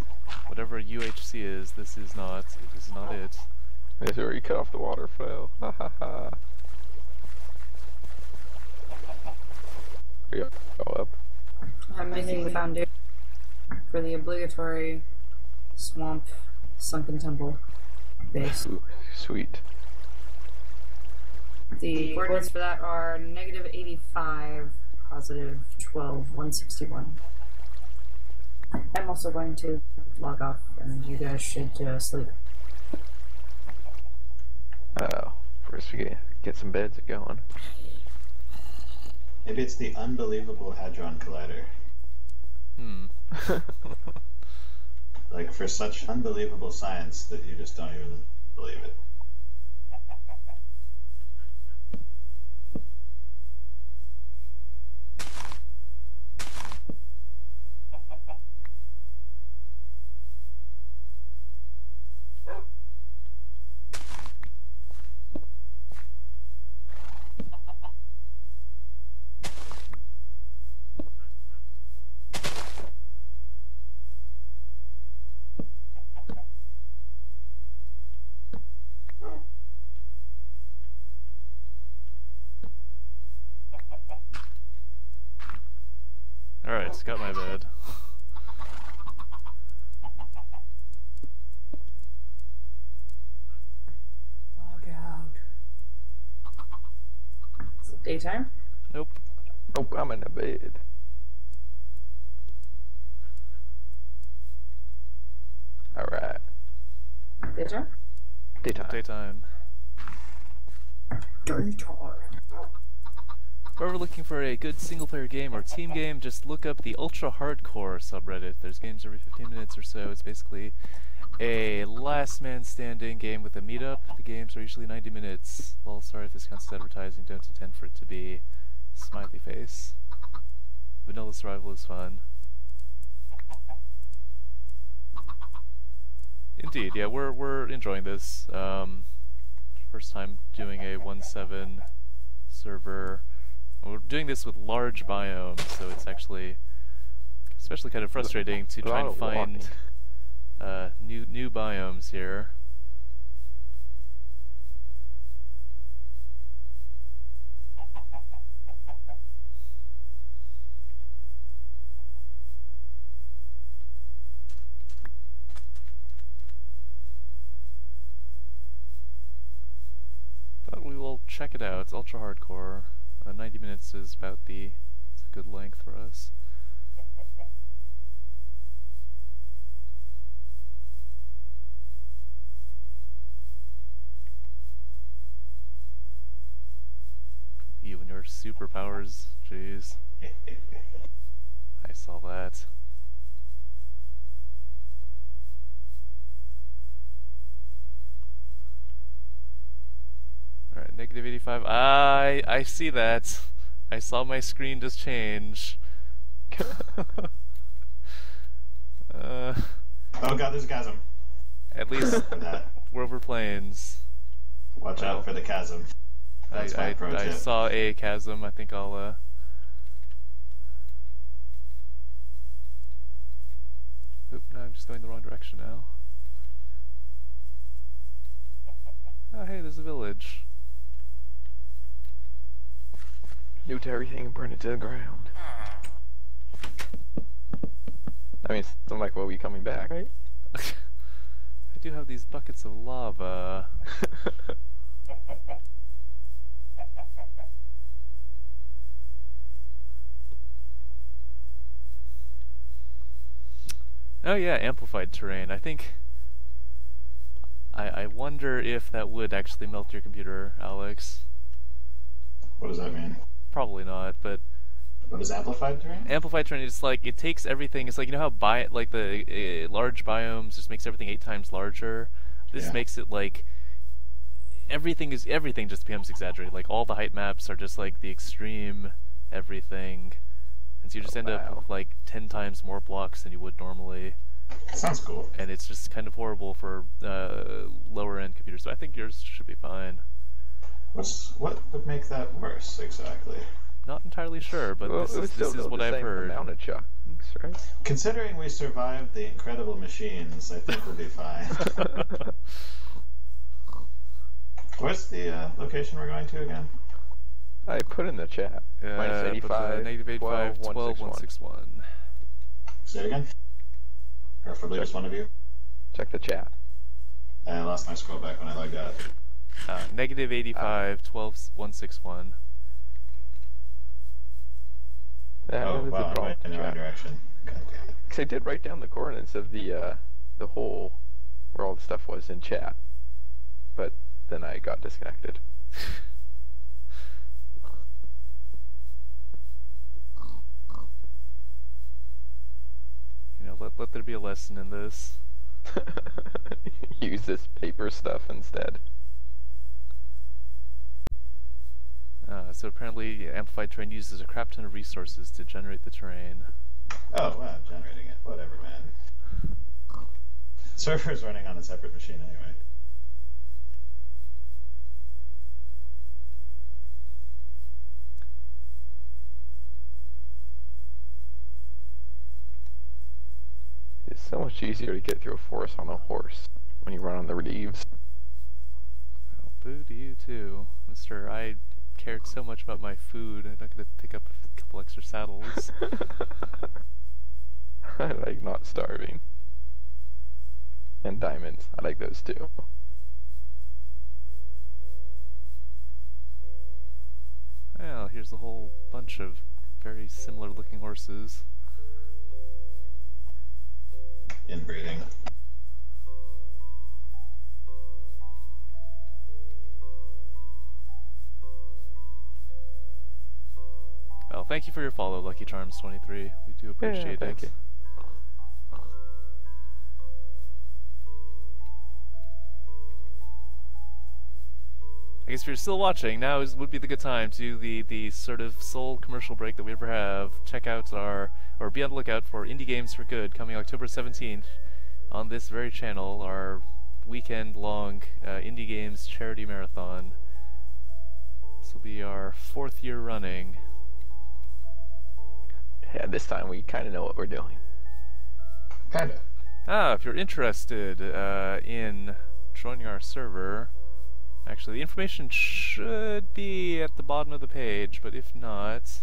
Whatever UHC is, this is not. It is not it. This is where you cut off the water flow. Ha ha ha. Here you go. Go up. I'm making the foundation for the obligatory swamp sunken temple base. Ooh, sweet. The coordinates for that are -85, +12, 161. I'm also going to log off, and you guys should sleep. Oh, first we get some beds going. Maybe it's the unbelievable Hadron Collider. Like, for such unbelievable science that you just don't even believe it. Alright, it's got my bed. Log out. Is it daytime? Nope. Nope, I'm in the bed. Alright. Daytime? Daytime. Daytime. Daytime. If you're ever looking for a good single-player game or team game, just look up the Ultra Hardcore subreddit. There's games every 15 minutes or so. It's basically a last-man-standing game with a meetup. The games are usually 90 minutes. Well, sorry if this counts as advertising. Don't intend for it to be smiley face. Vanilla Survival is fun. Indeed, yeah, we're enjoying this. First time doing a 1.7 server. We're doing this with large biomes, so it's actually especially kind of frustrating to try and find new biomes here. But we will check it out. It's ultra hardcore. 90 minutes is about it's a good length for us. You and your superpowers, jeez. I saw that. Alright, -85. I see that. I saw my screen just change. Oh god, there's a chasm. At least For that. Rover Plains. Watch out for the chasm. That's my pro I tip. saw a chasm. I think I'll Oop, no, I'm just going the wrong direction now. Oh hey, there's a village. Nuke everything and burn it to the ground. I mean, it's not like we'll be coming back, right? I do have these buckets of lava. Oh yeah, amplified terrain. I think I wonder if that would actually melt your computer, Alex. What does that mean? Probably not, but What is amplified terrain? amplified terrain is like it takes everything. It's like, you know how the large biomes just makes everything 8 times larger. This Yeah. makes it like everything just becomes exaggerated. Like all the height maps are just like the extreme everything, and so you just end up with like 10 times more blocks than you would normally. Sounds cool. And it's just kind of horrible for lower end computers. So I think yours should be fine. What would make that worse exactly? Not entirely sure, but Well, this is what I've heard. Amount of chunks, right? Considering we survived the incredible machines, I think we'll be fine. Where's the location we're going to again? I put in the chat. Minus 85, negative 85, 12, 161. Say it again. Preferably just one of you. Check the chat. I lost my scroll back when I logged out. Negative 85, 12, 161. That Oh, is wow, the I problem went in the wrong direction. God damn it. 'Cause I did write down the coordinates of the hole where all the stuff was in chat, but then I got disconnected. You know, let there be a lesson in this. Use this paper stuff instead. So apparently, Amplified Terrain uses a crap ton of resources to generate the terrain. Oh, wow, generating it. Whatever, man. Server's running on a separate machine anyway. It's so much easier to get through a forest on a horse when you run on the leaves. Well, boo to you too, Mister. I cared so much about my food. I'm not going to pick up a couple extra saddles. I like not starving. And diamonds. I like those too. Well, here's a whole bunch of very similar looking horses. Inbreeding. Well, thank you for your follow, Lucky Charms 23. We do appreciate thank it. you. I guess if you're still watching, now would be the good time to do the sort of sole commercial break that we ever have. Check out or be on the lookout for Indie Games for Good coming October 17th on this very channel, our weekend-long Indie Games charity marathon. This will be our 4th year running. Yeah, this time we kind of know what we're doing. Kinda. If you're interested in joining our server, actually the information should be at the bottom of the page, but if not,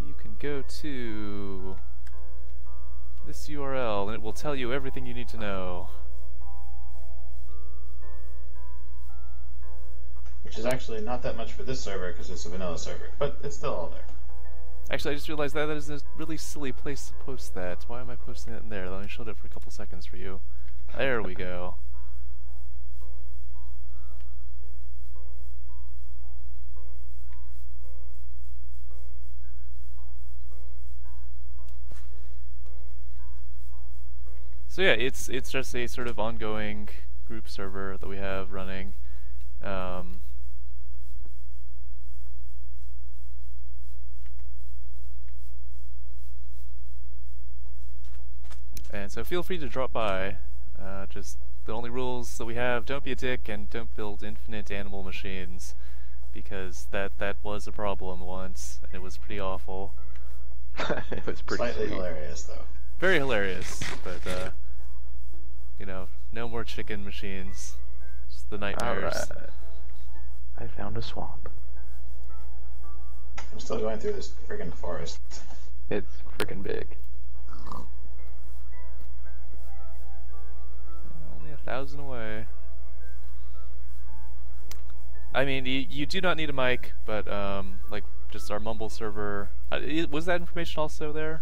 you can go to this URL and it will tell you everything you need to know. Which is actually not that much for this server because it's a vanilla server, but it's still all there. Actually, I just realized that is a really silly place to post that. Why am I posting it in there? Let me show it for a couple seconds for you. There we go. So yeah, it's just a sort of ongoing group server that we have running. And so feel free to drop by. Just the only rules that we have: don't be a dick and don't build infinite animal machines, because that was a problem once and it was pretty awful. It was pretty Slightly sweet. hilarious, though. Very hilarious, but you know, no more chicken machines. Just the nightmares. Alright. I found a swamp. I'm still going through this friggin' forest. It's freaking big. Only 1,000 away. I mean, you do not need a mic, but like just our Mumble server. Was that information also there?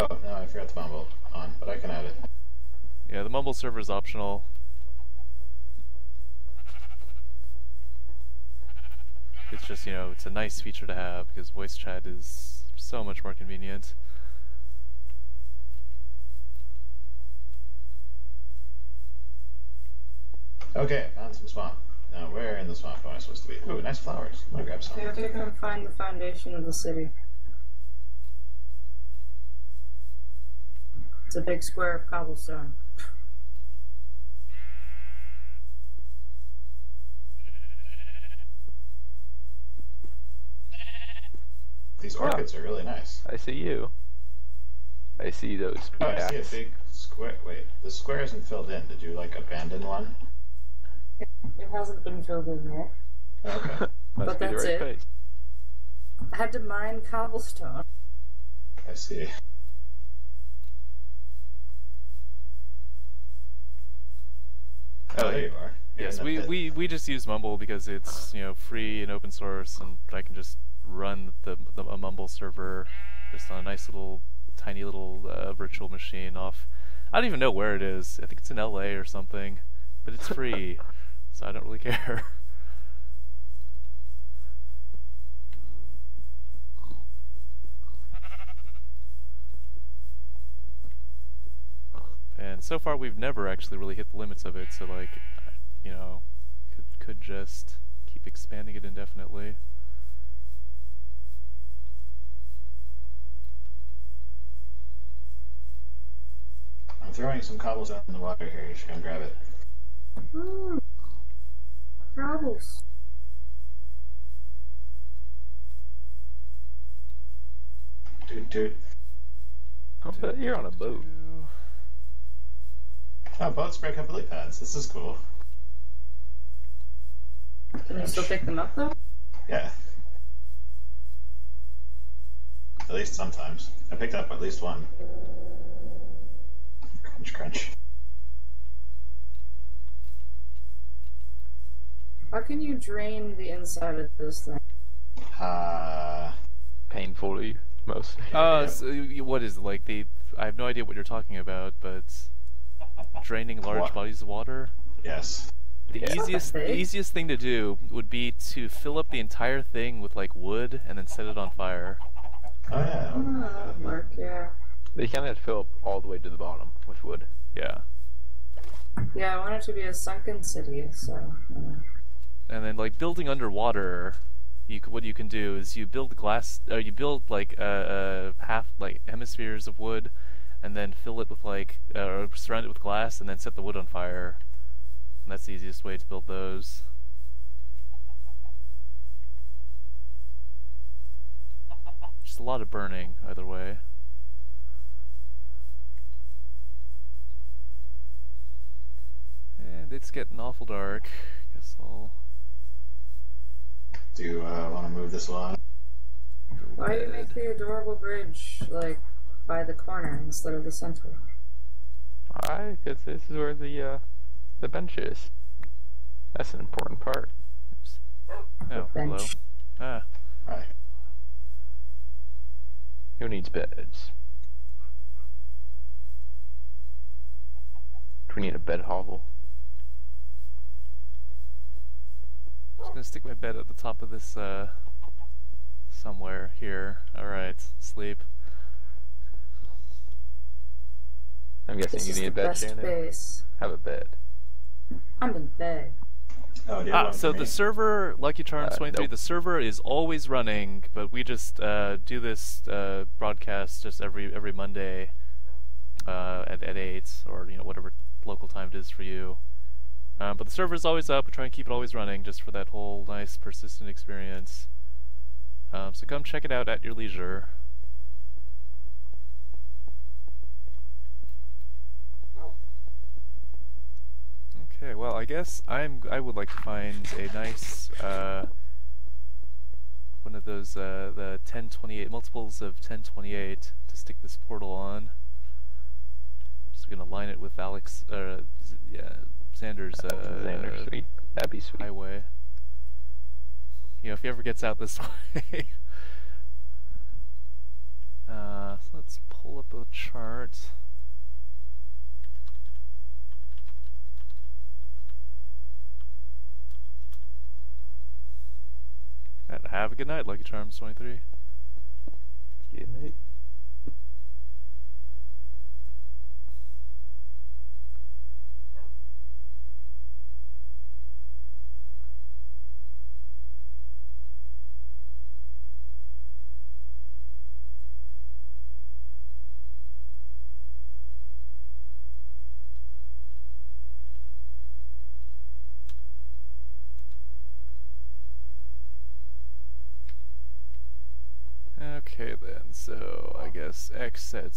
Oh, no, I forgot the mumble on, but I can add it. Yeah, the Mumble server is optional. It's just, you know, it's a nice feature to have because voice chat is so much more convenient. Okay, found some swamp. Now, where in the swamp am I supposed to be? Ooh, nice flowers. I'm gonna grab some. We have to go find the foundation of the city. It's a big square of cobblestone. These orchids are really nice. I see you. I see those Oh, I see a pickaxe. big square. Wait, the square isn't filled in. Did you, like, abandon one? It hasn't been filled in yet. Okay. Must But be the that's right it. place. I had to mine cobblestone. I see. Oh, here you are. You're Yes, in the pit. we just use Mumble because it's, you know, free and open source, and I can just run a Mumble server just on a nice little tiny little virtual machine off. I don't even know where it is. I think it's in LA or something, but it's free, so I don't really care. And so far we've never actually really hit the limits of it, so like, you know, could just keep expanding it indefinitely. I'm throwing some cobblestone in the water here. You should come grab it. Ooh, cobbles. Toot toot. Oh, but you're on a boat. Oh, boats break up lily pads. This is cool. Can you still pick them up though? Yeah. At least sometimes. I picked up at least one. Crunch, crunch. How can you drain the inside of this thing? Painfully, mostly. So what is it, like the? I have no idea what you're talking about, but draining large bodies of water. Yes. The Yeah. easiest thing to do would be to fill up the entire thing with like wood and then set it on fire. Oh yeah. That'd work, yeah. They kind of fill up all the way to the bottom with wood. Yeah. Yeah, I want it to be a sunken city, so. And then like building underwater, what you can do is you build glass, you build like half like hemispheres of wood, and then fill it with like surround it with glass, and then set the wood on fire. And that's the easiest way to build those. Just a lot of burning either way. And it's getting awful dark. Guess I'll Do you want to move this along? build Why do you make the adorable bridge, like, by the corner instead of the center? Alright, because this is where the bench is. That's an important part. Oops. Oh, hello. Bench. Ah, Right. Who needs beds? Do we need a bed hovel? just gonna stick my bed at the top of this, somewhere here. Alright, sleep. I'm guessing This you is need the a bed, best Shannon. base. Have a bed. I'm in bed. Oh, do you have one So for the me? server, Lucky Charms 23, nope. the server is always running, but we just do this broadcast just every Monday at 8, or you know, whatever local time it is for you. But the server is always up. We try and keep it always running just for that whole nice persistent experience. So come check it out at your leisure. Okay, well, I guess I would like to find a nice one of those the 1028 multiples of 1028 to stick this portal on. Just gonna line it with Alex, Xander's Xander, sweet. That'd be sweet. highway. You know, if he ever gets out this way. So let's pull up a chart. And have a good night, Lucky Charms 23. Good night. Okay then, so I guess X at,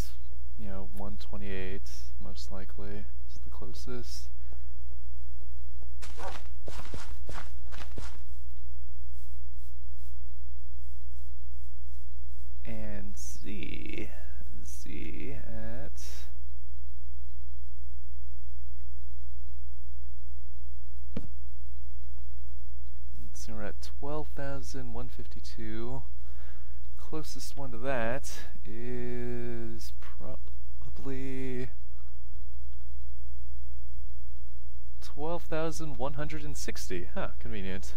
you know, 128 most likely is the closest. So we're at 12,152. Closest one to that is probably 12,160. Huh, convenient.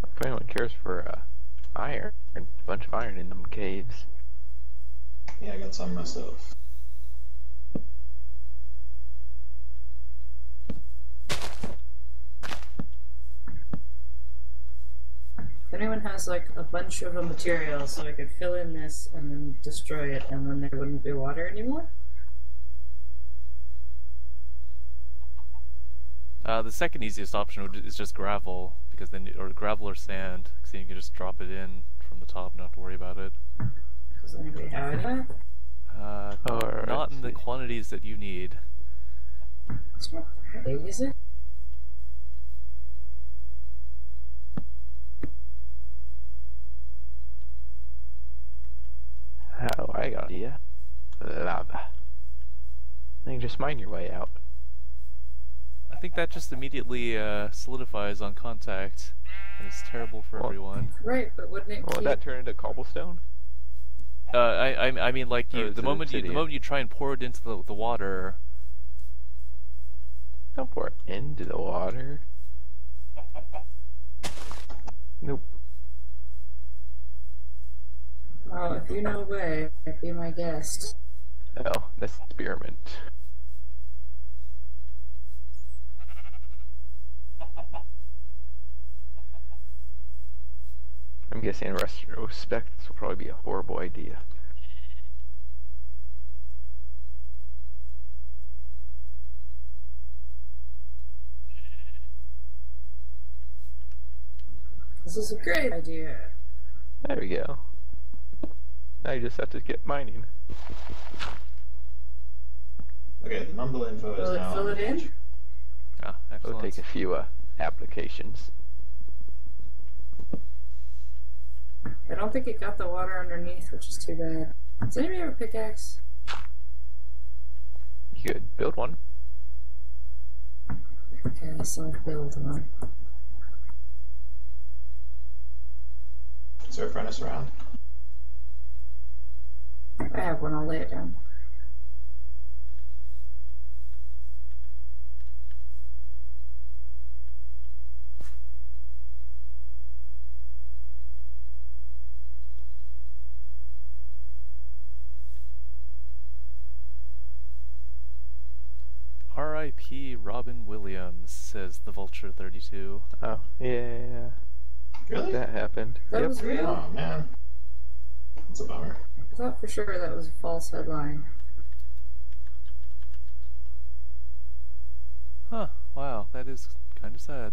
If anyone cares for iron, a bunch of iron in them caves. Yeah, I got some myself. If anyone has like a bunch of a material, so I could fill in this and then destroy it, and then there wouldn't be water anymore. The second easiest option is just gravel, because then, or gravel or sand, because then you can just drop it in from the top and not have to worry about it. Does anybody have any of that? Not in the quantities that you need. It's not that big, is it? Oh, I got an idea. Lava. Then you just mine your way out. I think that just immediately solidifies on contact, and it's terrible for everyone. Right, but wouldn't it Will keep... that turn into cobblestone? I mean, like the moment you try and pour it into the water. Don't pour it into the water. Nope. Oh, if you know a way, be my guest. Oh, that's experiment. I'm guessing in retrospect this will probably be a horrible idea. This is a great idea. There we go. Now you just have to get mining. Okay, the mumble info is Will it now fill on it the in? page. Ah, It'll excellent. take a few applications. I don't think it got the water underneath, which is too bad. Does anybody have a pickaxe? You could build one. Okay, so I'll build one. Is there a furnace around? I have one, I'll lay it down. R.I.P. Robin Williams, says the Vulture 32. Oh, yeah. Really? That happened. That was real? Oh man, that's a bummer. I thought for sure that was a false headline. Huh, wow, that is kind of sad.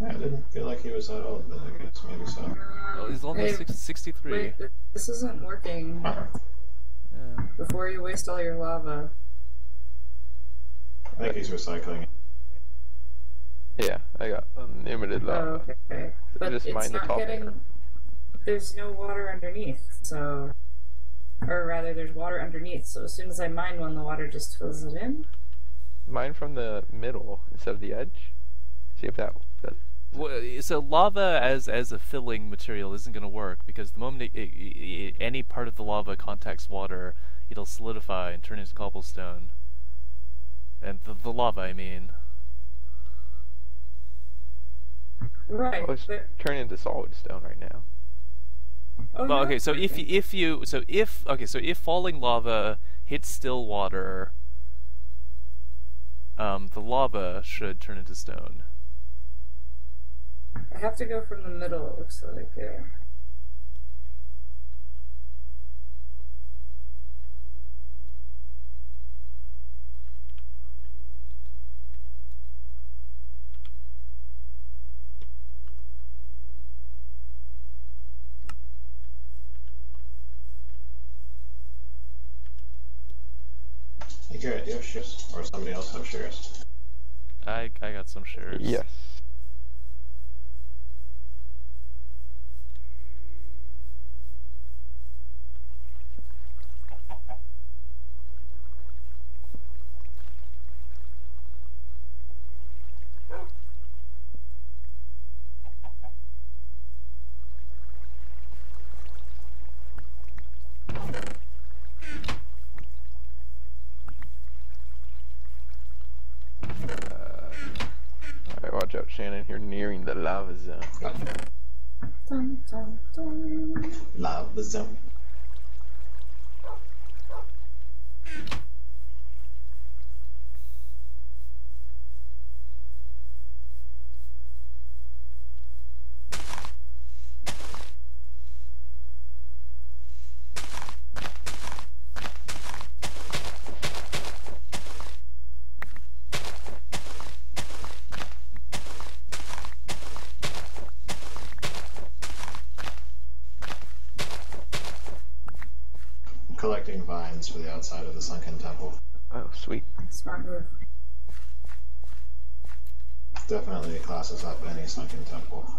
Yeah, I didn't feel like he was that old, but I guess maybe so. Oh, he's only Hey, 63. wait, this isn't working. Huh. Yeah. Before you waste all your lava. I think he's recycling it. Yeah, I got unlimited lava. Oh, okay. But just it's mine the not top getting... layer. There's no water underneath, so... Or rather, there's water underneath, so as soon as I mine one, the water just fills it in? Mine from the middle instead of the edge. See if that... Well, so lava as a filling material isn't going to work, because the moment any part of the lava contacts water, it'll solidify and turn into cobblestone. And the lava, I mean. Right. Oh, it's But, turning into solid stone right now. oh, Well, no, okay, so it's working. if falling lava hits still water, the lava should turn into stone. I have to go from the middle, it looks like. Hey Garrett, do you have shares? Or somebody else have shares? I got some shares. Yes. Shannon. You're nearing the lava zone. Dun, dun, dun. Lava zone. Collecting vines for the outside of the sunken temple. Oh, sweet. Smart move. Definitely classes up any sunken temple.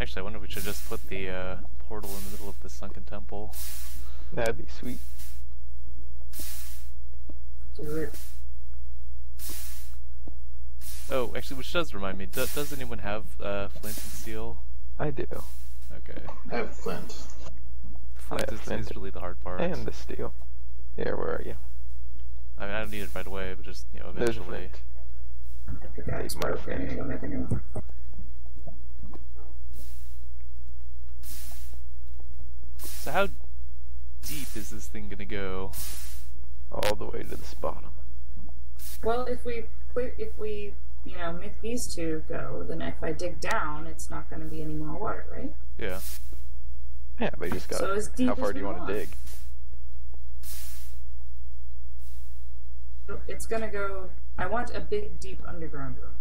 Actually, I wonder if we should just put the portal in the middle of the sunken temple. That'd be sweet. Do it. Oh, actually, which does remind me, does anyone have flint and steel? I do. Okay. I have flint. Flint have flint is really the hard part. And the steel. Here, where are you? I mean, I don't need it right away, but just, you know, There's a eventually. flint. I forgot it's Take my broken. flint. I'll make a new one. So how deep is this thing gonna go? All the way to this bottom. Well, if we make these two go, then if I dig down, it's not going to be any more water, right? Yeah. Yeah, but you just got. So as deep How far as do you we want to dig? It's going to go. I want a big, deep underground room.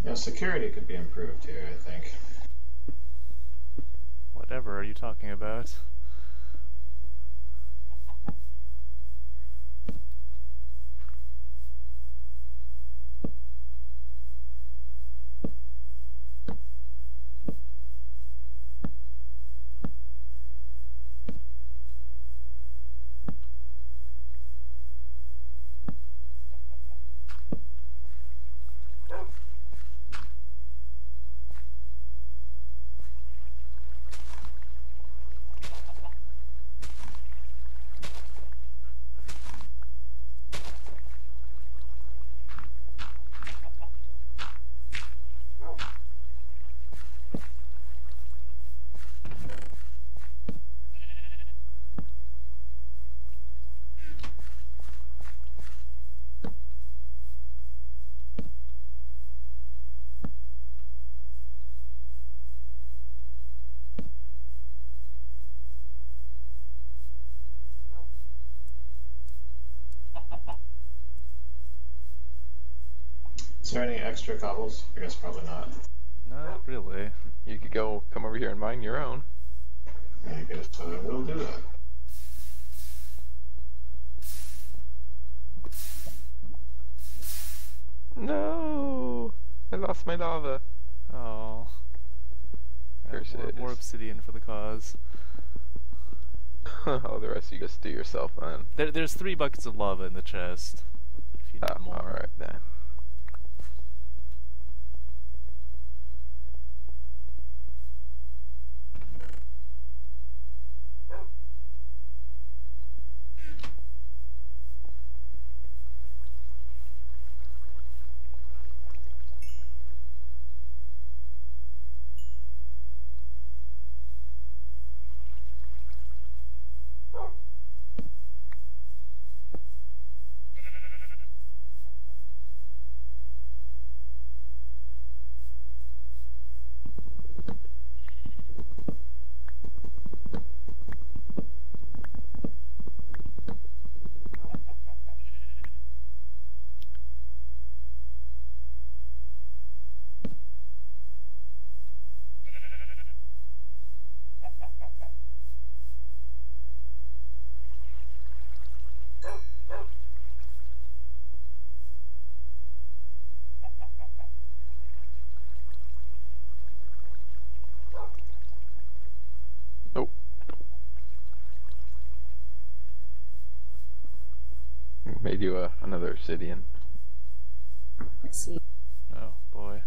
Yeah, security could be improved here, I think. Whatever are you talking about? there any extra cobbles? I guess probably not. Not really. You could come over here and mine your own. I guess I will do that. No! I lost my lava. Oh. Curse it. More obsidian for the cause. Oh, the rest of you just do yourself then. There's 3 buckets of lava in the chest. If you need more. Alright then. Nope. Made you another obsidian. Let's see. Oh boy.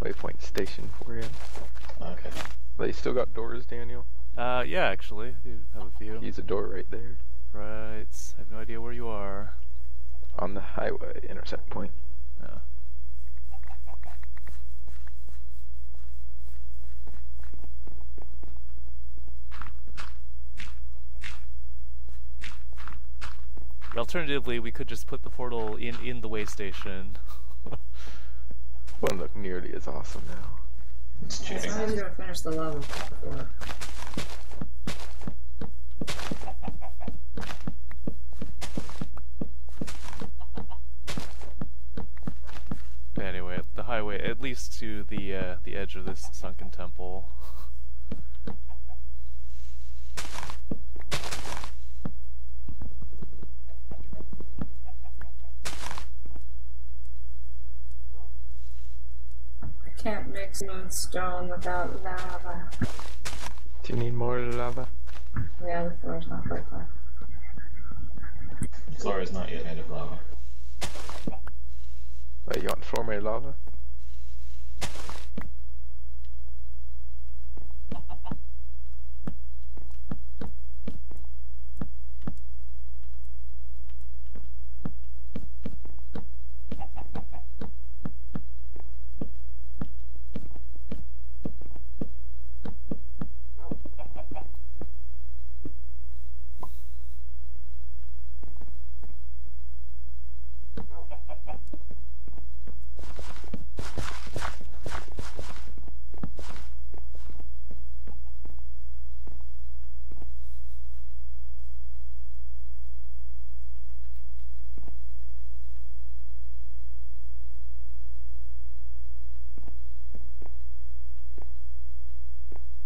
Waypoint station for you. Okay. They still got doors, Daniel? Yeah, actually, I do have a few. Use a door right there. Right, I have no idea where you are. On the highway intersect point. Yeah. Alternatively, we could just put the portal in the way station. Won't look nearly as awesome now. It's As cheating. long as you don't finish the level before. Anyway, the highway, at least to the edge of this sunken temple. I can't mix smooth stone without lava. Do you need more lava? Yeah, the floor's not quite done. The floor is not yet made of lava. Wait, you want floor made lava?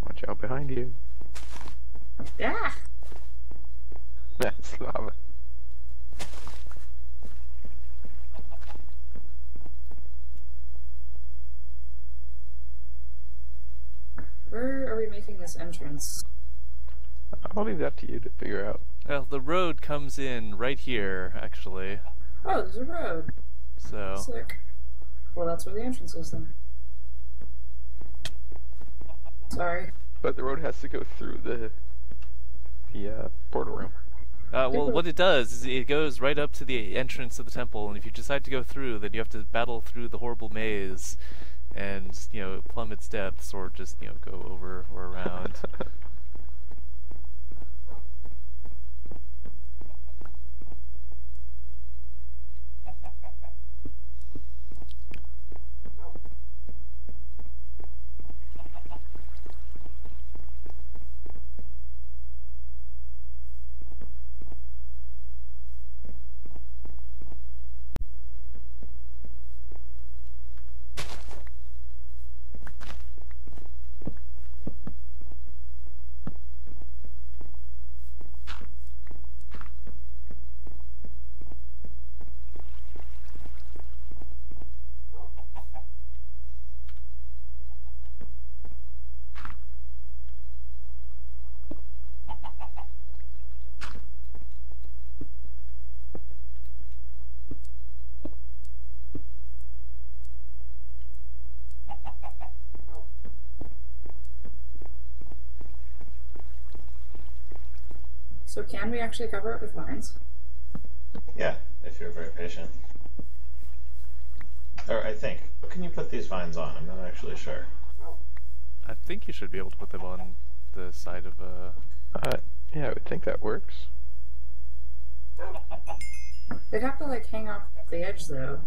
Watch out behind you. Yeah! That's lava. Where are we making this entrance? I'll leave that to you to figure out. Well, the road comes in right here, actually. Oh, there's a road. So, Sick. Well, that's where the entrance is then. Sorry. But the road has to go through the portal room. well, what it does is it goes right up to the entrance of the temple, and if you decide to go through, then you have to battle through the horrible maze, and plumb its depths, or just go over or around. So can we actually cover it with vines? Yeah, if you're very patient. Or I think. What can you put these vines on? I'm not actually sure. I think you should be able to put them on the side of a... Yeah, I would think that works. They'd have to like hang off the edge though.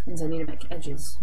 Means I need to make edges.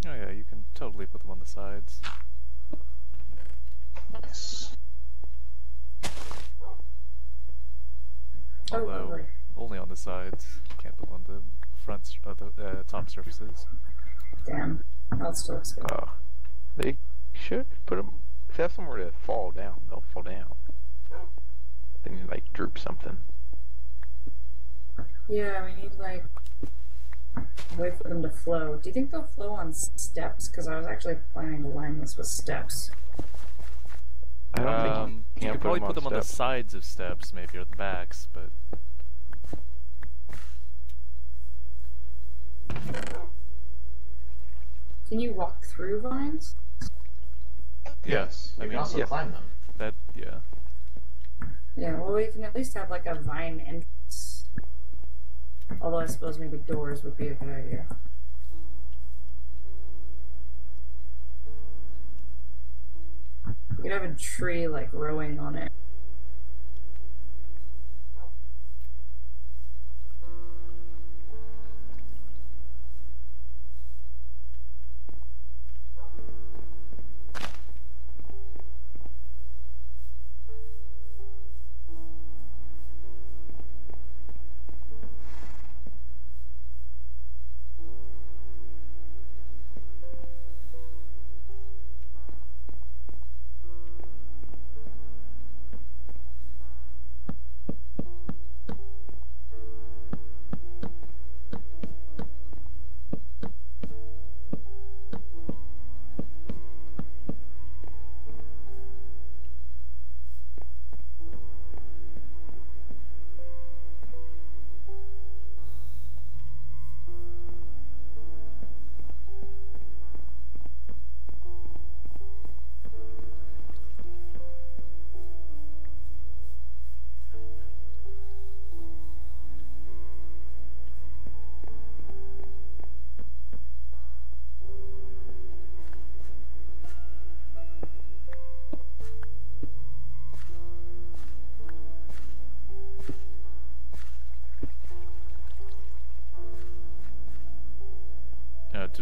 Oh yeah, you can totally put them on the sides. Nice. Oh, Although, lovely. only on the sides. You can't put them on the front, the top surfaces. Damn. That still looks good. They should put them. If they have somewhere to fall down, they'll fall down. They need to, like, droop something. Yeah, we need like a way for them to flow. Do you think they'll flow on steps? Because I was actually planning to line this with steps. I don't think you could probably put them on the steps. sides of steps, maybe, or the backs, but Can you walk through vines? Yes. You I can mean, also yeah. climb them. that, yeah. Yeah, well, we can at least have like a vine entrance. Although I suppose maybe doors would be a good idea. You could have a tree like growing on it.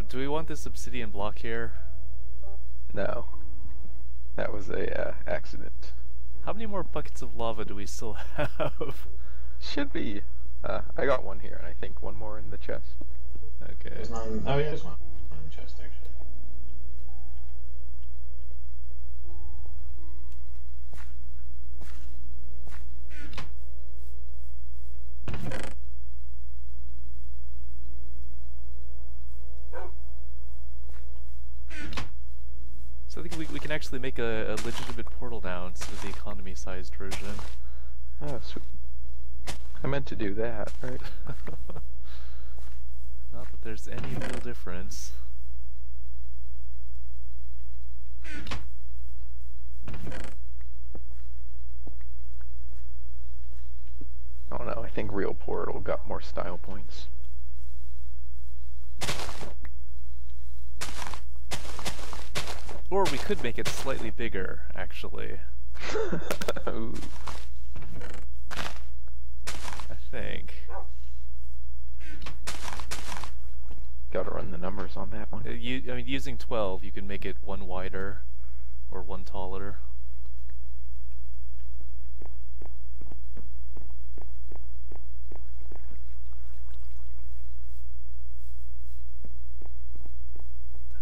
Do we want this obsidian block here? No. That was a accident. How many more buckets of lava do we still have? Should be. I got one here, and I think one more in the chest. Okay. There's none. Oh, yeah, there's one in the chest, actually. So I think we can actually make a legitimate portal now instead of the economy-sized version. Oh, sweet. I meant to do that, right? Not that there's any real difference. Oh no, I think real portal got more style points. Or we could make it slightly bigger, actually. Ooh. I think. Gotta run the numbers on that one. I mean, using 12, you can make it one wider or one taller.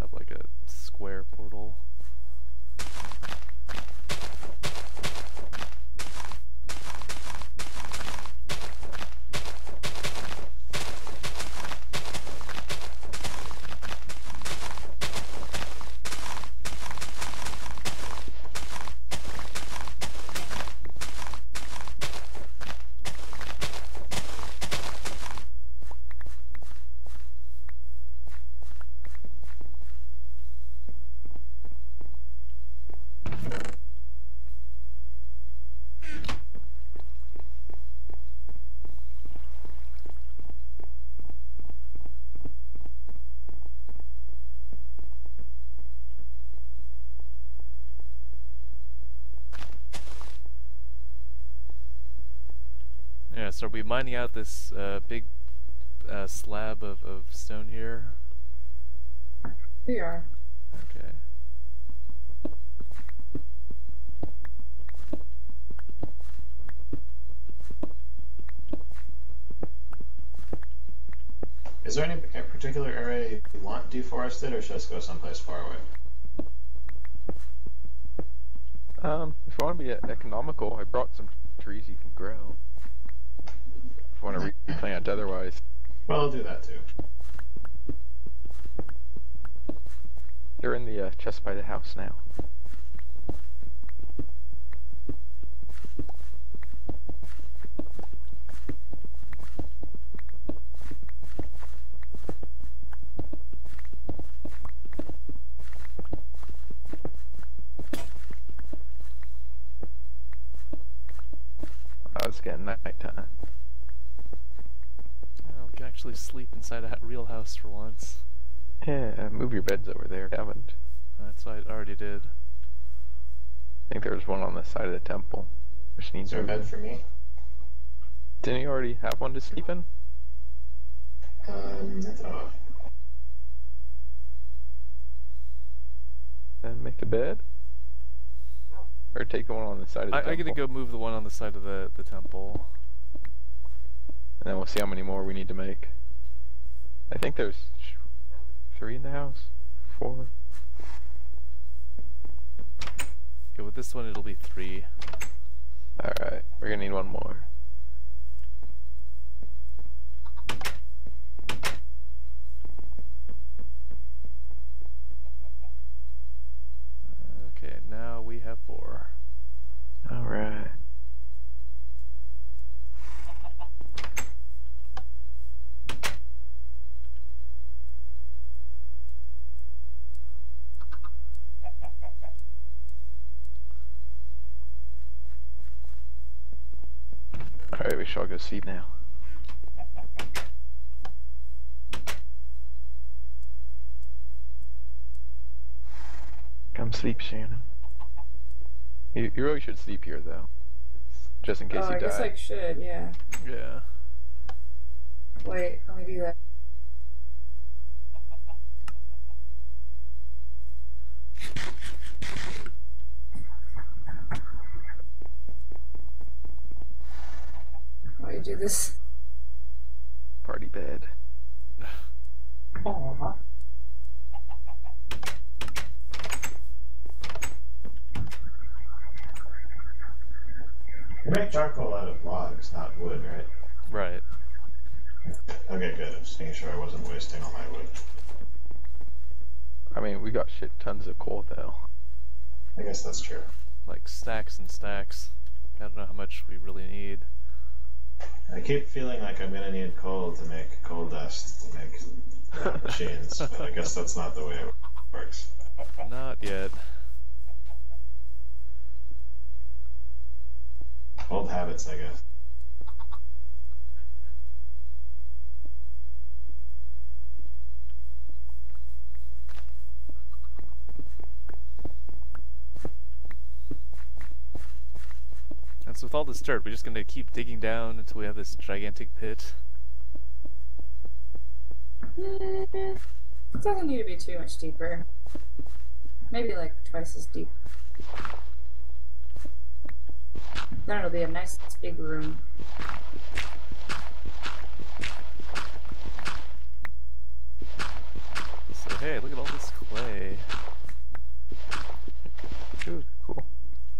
Have like a square portal. So are we mining out this big slab of stone here? We are. Okay. Is there any particular area you want deforested, or should I just go someplace far away? If you want to be economical, I brought some trees you can grow. If you want to replant otherwise. Well, I'll do that too. They're in the chest by the house now. Oh, it's getting nighttime. Oh, we can actually sleep inside a real house for once. Yeah, move your beds over there. Haven't. That's what I already did. I think there's one on the side of the temple, which Is needs there a bed for me? Didn't you already have one to sleep in? Nothing off. Then make a bed? Or take the one on the side of the temple? I'm gonna go move the one on the side of the temple. And then we'll see how many more we need to make. I think there's 3 in the house. 4. Okay, with this one it'll be 3. Alright, we're gonna need one more. Okay, now we have 4. Alright. Alright, we shall go sleep now. Come sleep, Shannon. You really should sleep here, though. Just in case Oh, you I die. guess I should, yeah. Yeah. Wait, let me do that. Why do you do this? Party bed. Aww. You make charcoal out of logs, not wood, right? Right. Okay, good. I'm just making sure I wasn't wasting all my wood. I mean, we got shit tons of coal, though. I guess that's true. Like stacks and stacks. I don't know how much we really need. I keep feeling like I'm gonna need coal to make coal dust to make machines, but I guess that's not the way it works. Not yet. Old habits, I guess. And so with all this dirt, we're just gonna keep digging down until we have this gigantic pit. It doesn't need to be too much deeper. Maybe like twice as deep. Then it'll be a nice big room. So hey, look at all this clay. Dude, cool.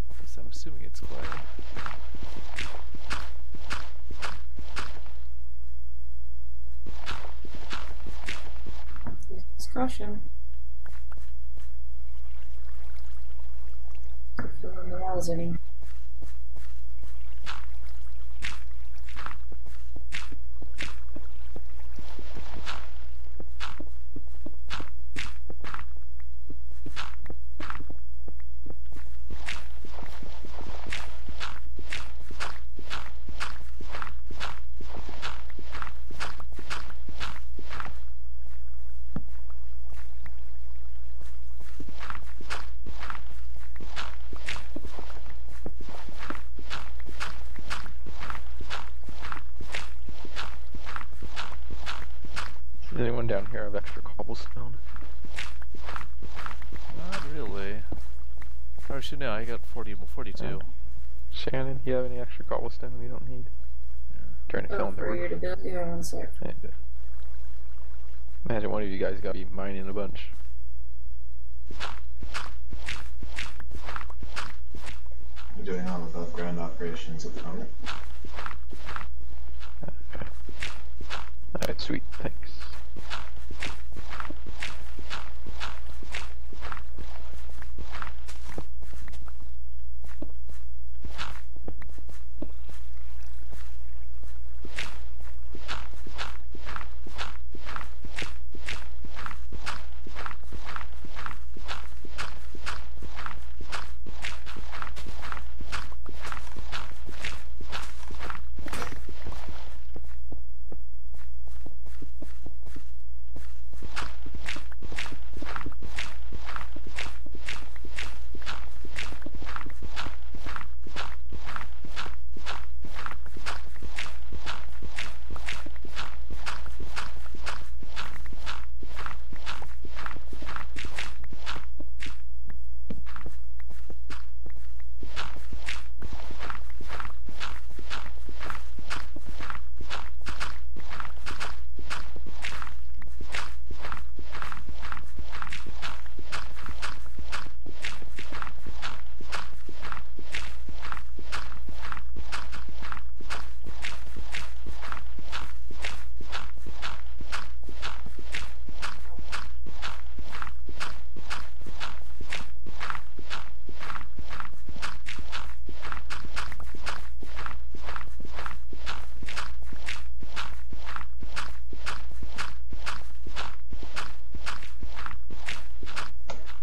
At least I'm assuming it's clay. Use caution. Keep filling the walls in. Does anyone down here have extra cobblestone? Not really. Oh, shoot, no, I got 42. Shannon, you have any extra cobblestone you don't need? Trying to film the For you roof. to build. Yeah, one sec. Imagine one of you guys got to be mining a bunch. We're doing all above ground operations at the moment. Okay. Alright, sweet, thanks.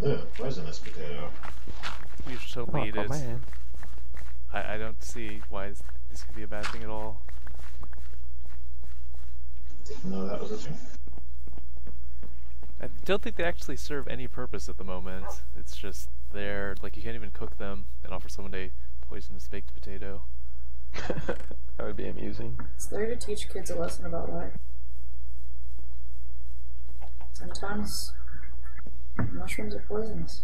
Ugh, poisonous potato. We should totally eat it. Man. I don't see why this could be a bad thing at all. Didn't know that was a thing. I don't think they actually serve any purpose at the moment. It's just there, like you can't even cook them and offer someone a poisonous baked potato. That would be amusing. It's there to teach kids a lesson about life. Sometimes mushrooms are poisonous.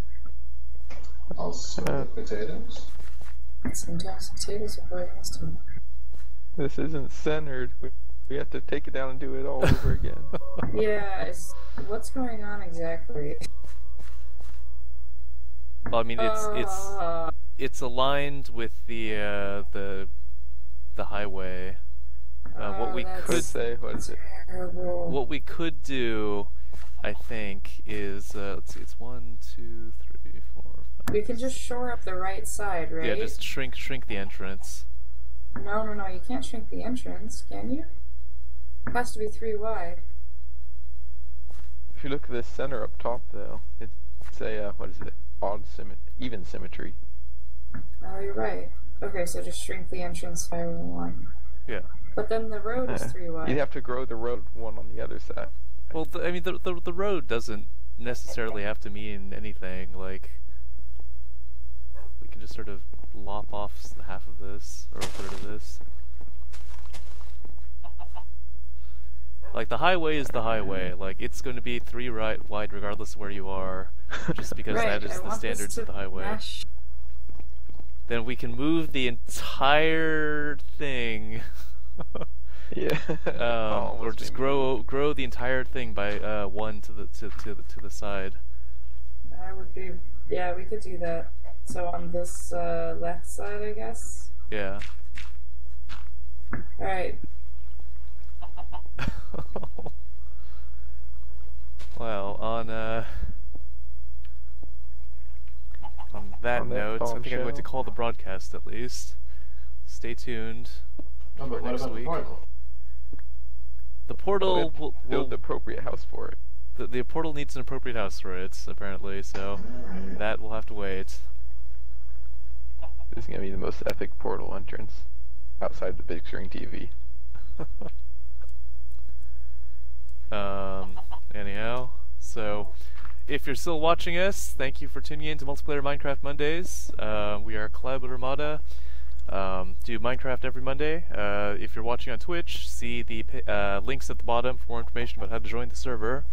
Also, potatoes. Sometimes potatoes are poisonous too. This isn't centered. We have to take it down and do it all over again. Yeah, what's going on exactly? Well, I mean, it's aligned with the highway. What we could say, what is it? Terrible. What we could do, I think, is let's see, it's 1, 2, 3, 4, 5. We can just shore up the right side, right? Yeah, just shrink the entrance. No, you can't shrink the entrance, can you? It has to be 3 wide. If you look at this center up top, though, it's a what is it? Even symmetry. Oh, you're right. Okay, so just shrink the entrance by 1. Yeah. But then the road is 3 wide. You'd have to grow the road 1 on the other side. Well, I mean, the road doesn't necessarily have to mean anything. Like, we can just sort of lop off half of this or a third of this. Like, the highway is the highway. Like, it's going to be 3 wide regardless of where you are, just because Right, that is the standards of the highway. Mesh. Then we can move the entire thing. Yeah. Or just grow the entire thing by 1 to the side. That would be, yeah, we could do that. So on this left side, I guess. Yeah. All right. Well, on that note, I think I'm going to call the broadcast at least. Stay tuned. Oh, but what next about week. the portal? The portal will build the appropriate house for it. the portal needs an appropriate house for it, apparently, so Alright. that will have to wait. This is gonna be the most epic portal entrance outside the big screen TV. Anyhow, so if you're still watching us, thank you for tuning in to Multiplayer Minecraft Mondays. We are Cloudboat Armada. Do Minecraft every Monday. If you're watching on Twitch, see the links at the bottom for more information about how to join the server.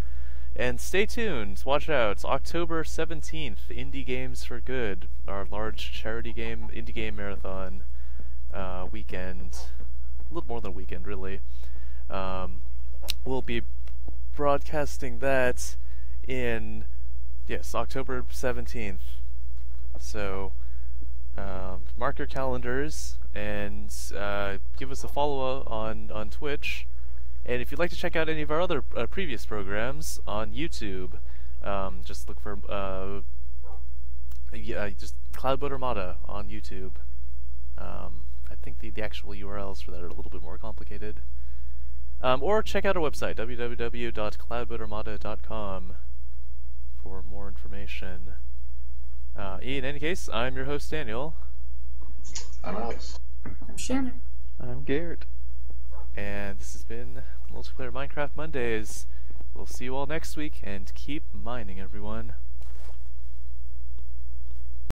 And stay tuned. Watch out. It's October 17th. Indie Games for Good, our large charity game, indie game marathon weekend. A little more than a weekend, really. We'll be broadcasting that in, yes, October 17th. So, mark your calendars and give us a follow on Twitch. And if you'd like to check out any of our other previous programs on YouTube, just look for just Cloudboat Armada on YouTube. I think the actual URLs for that are a little bit more complicated. Or check out our website, www.cloudboatarmada.com, for more information. In any case, I'm your host, Daniel. I'm Alex. I'm Shannon. I'm Garrett. And this has been Multiplayer Minecraft Mondays. We'll see you all next week, and keep mining, everyone.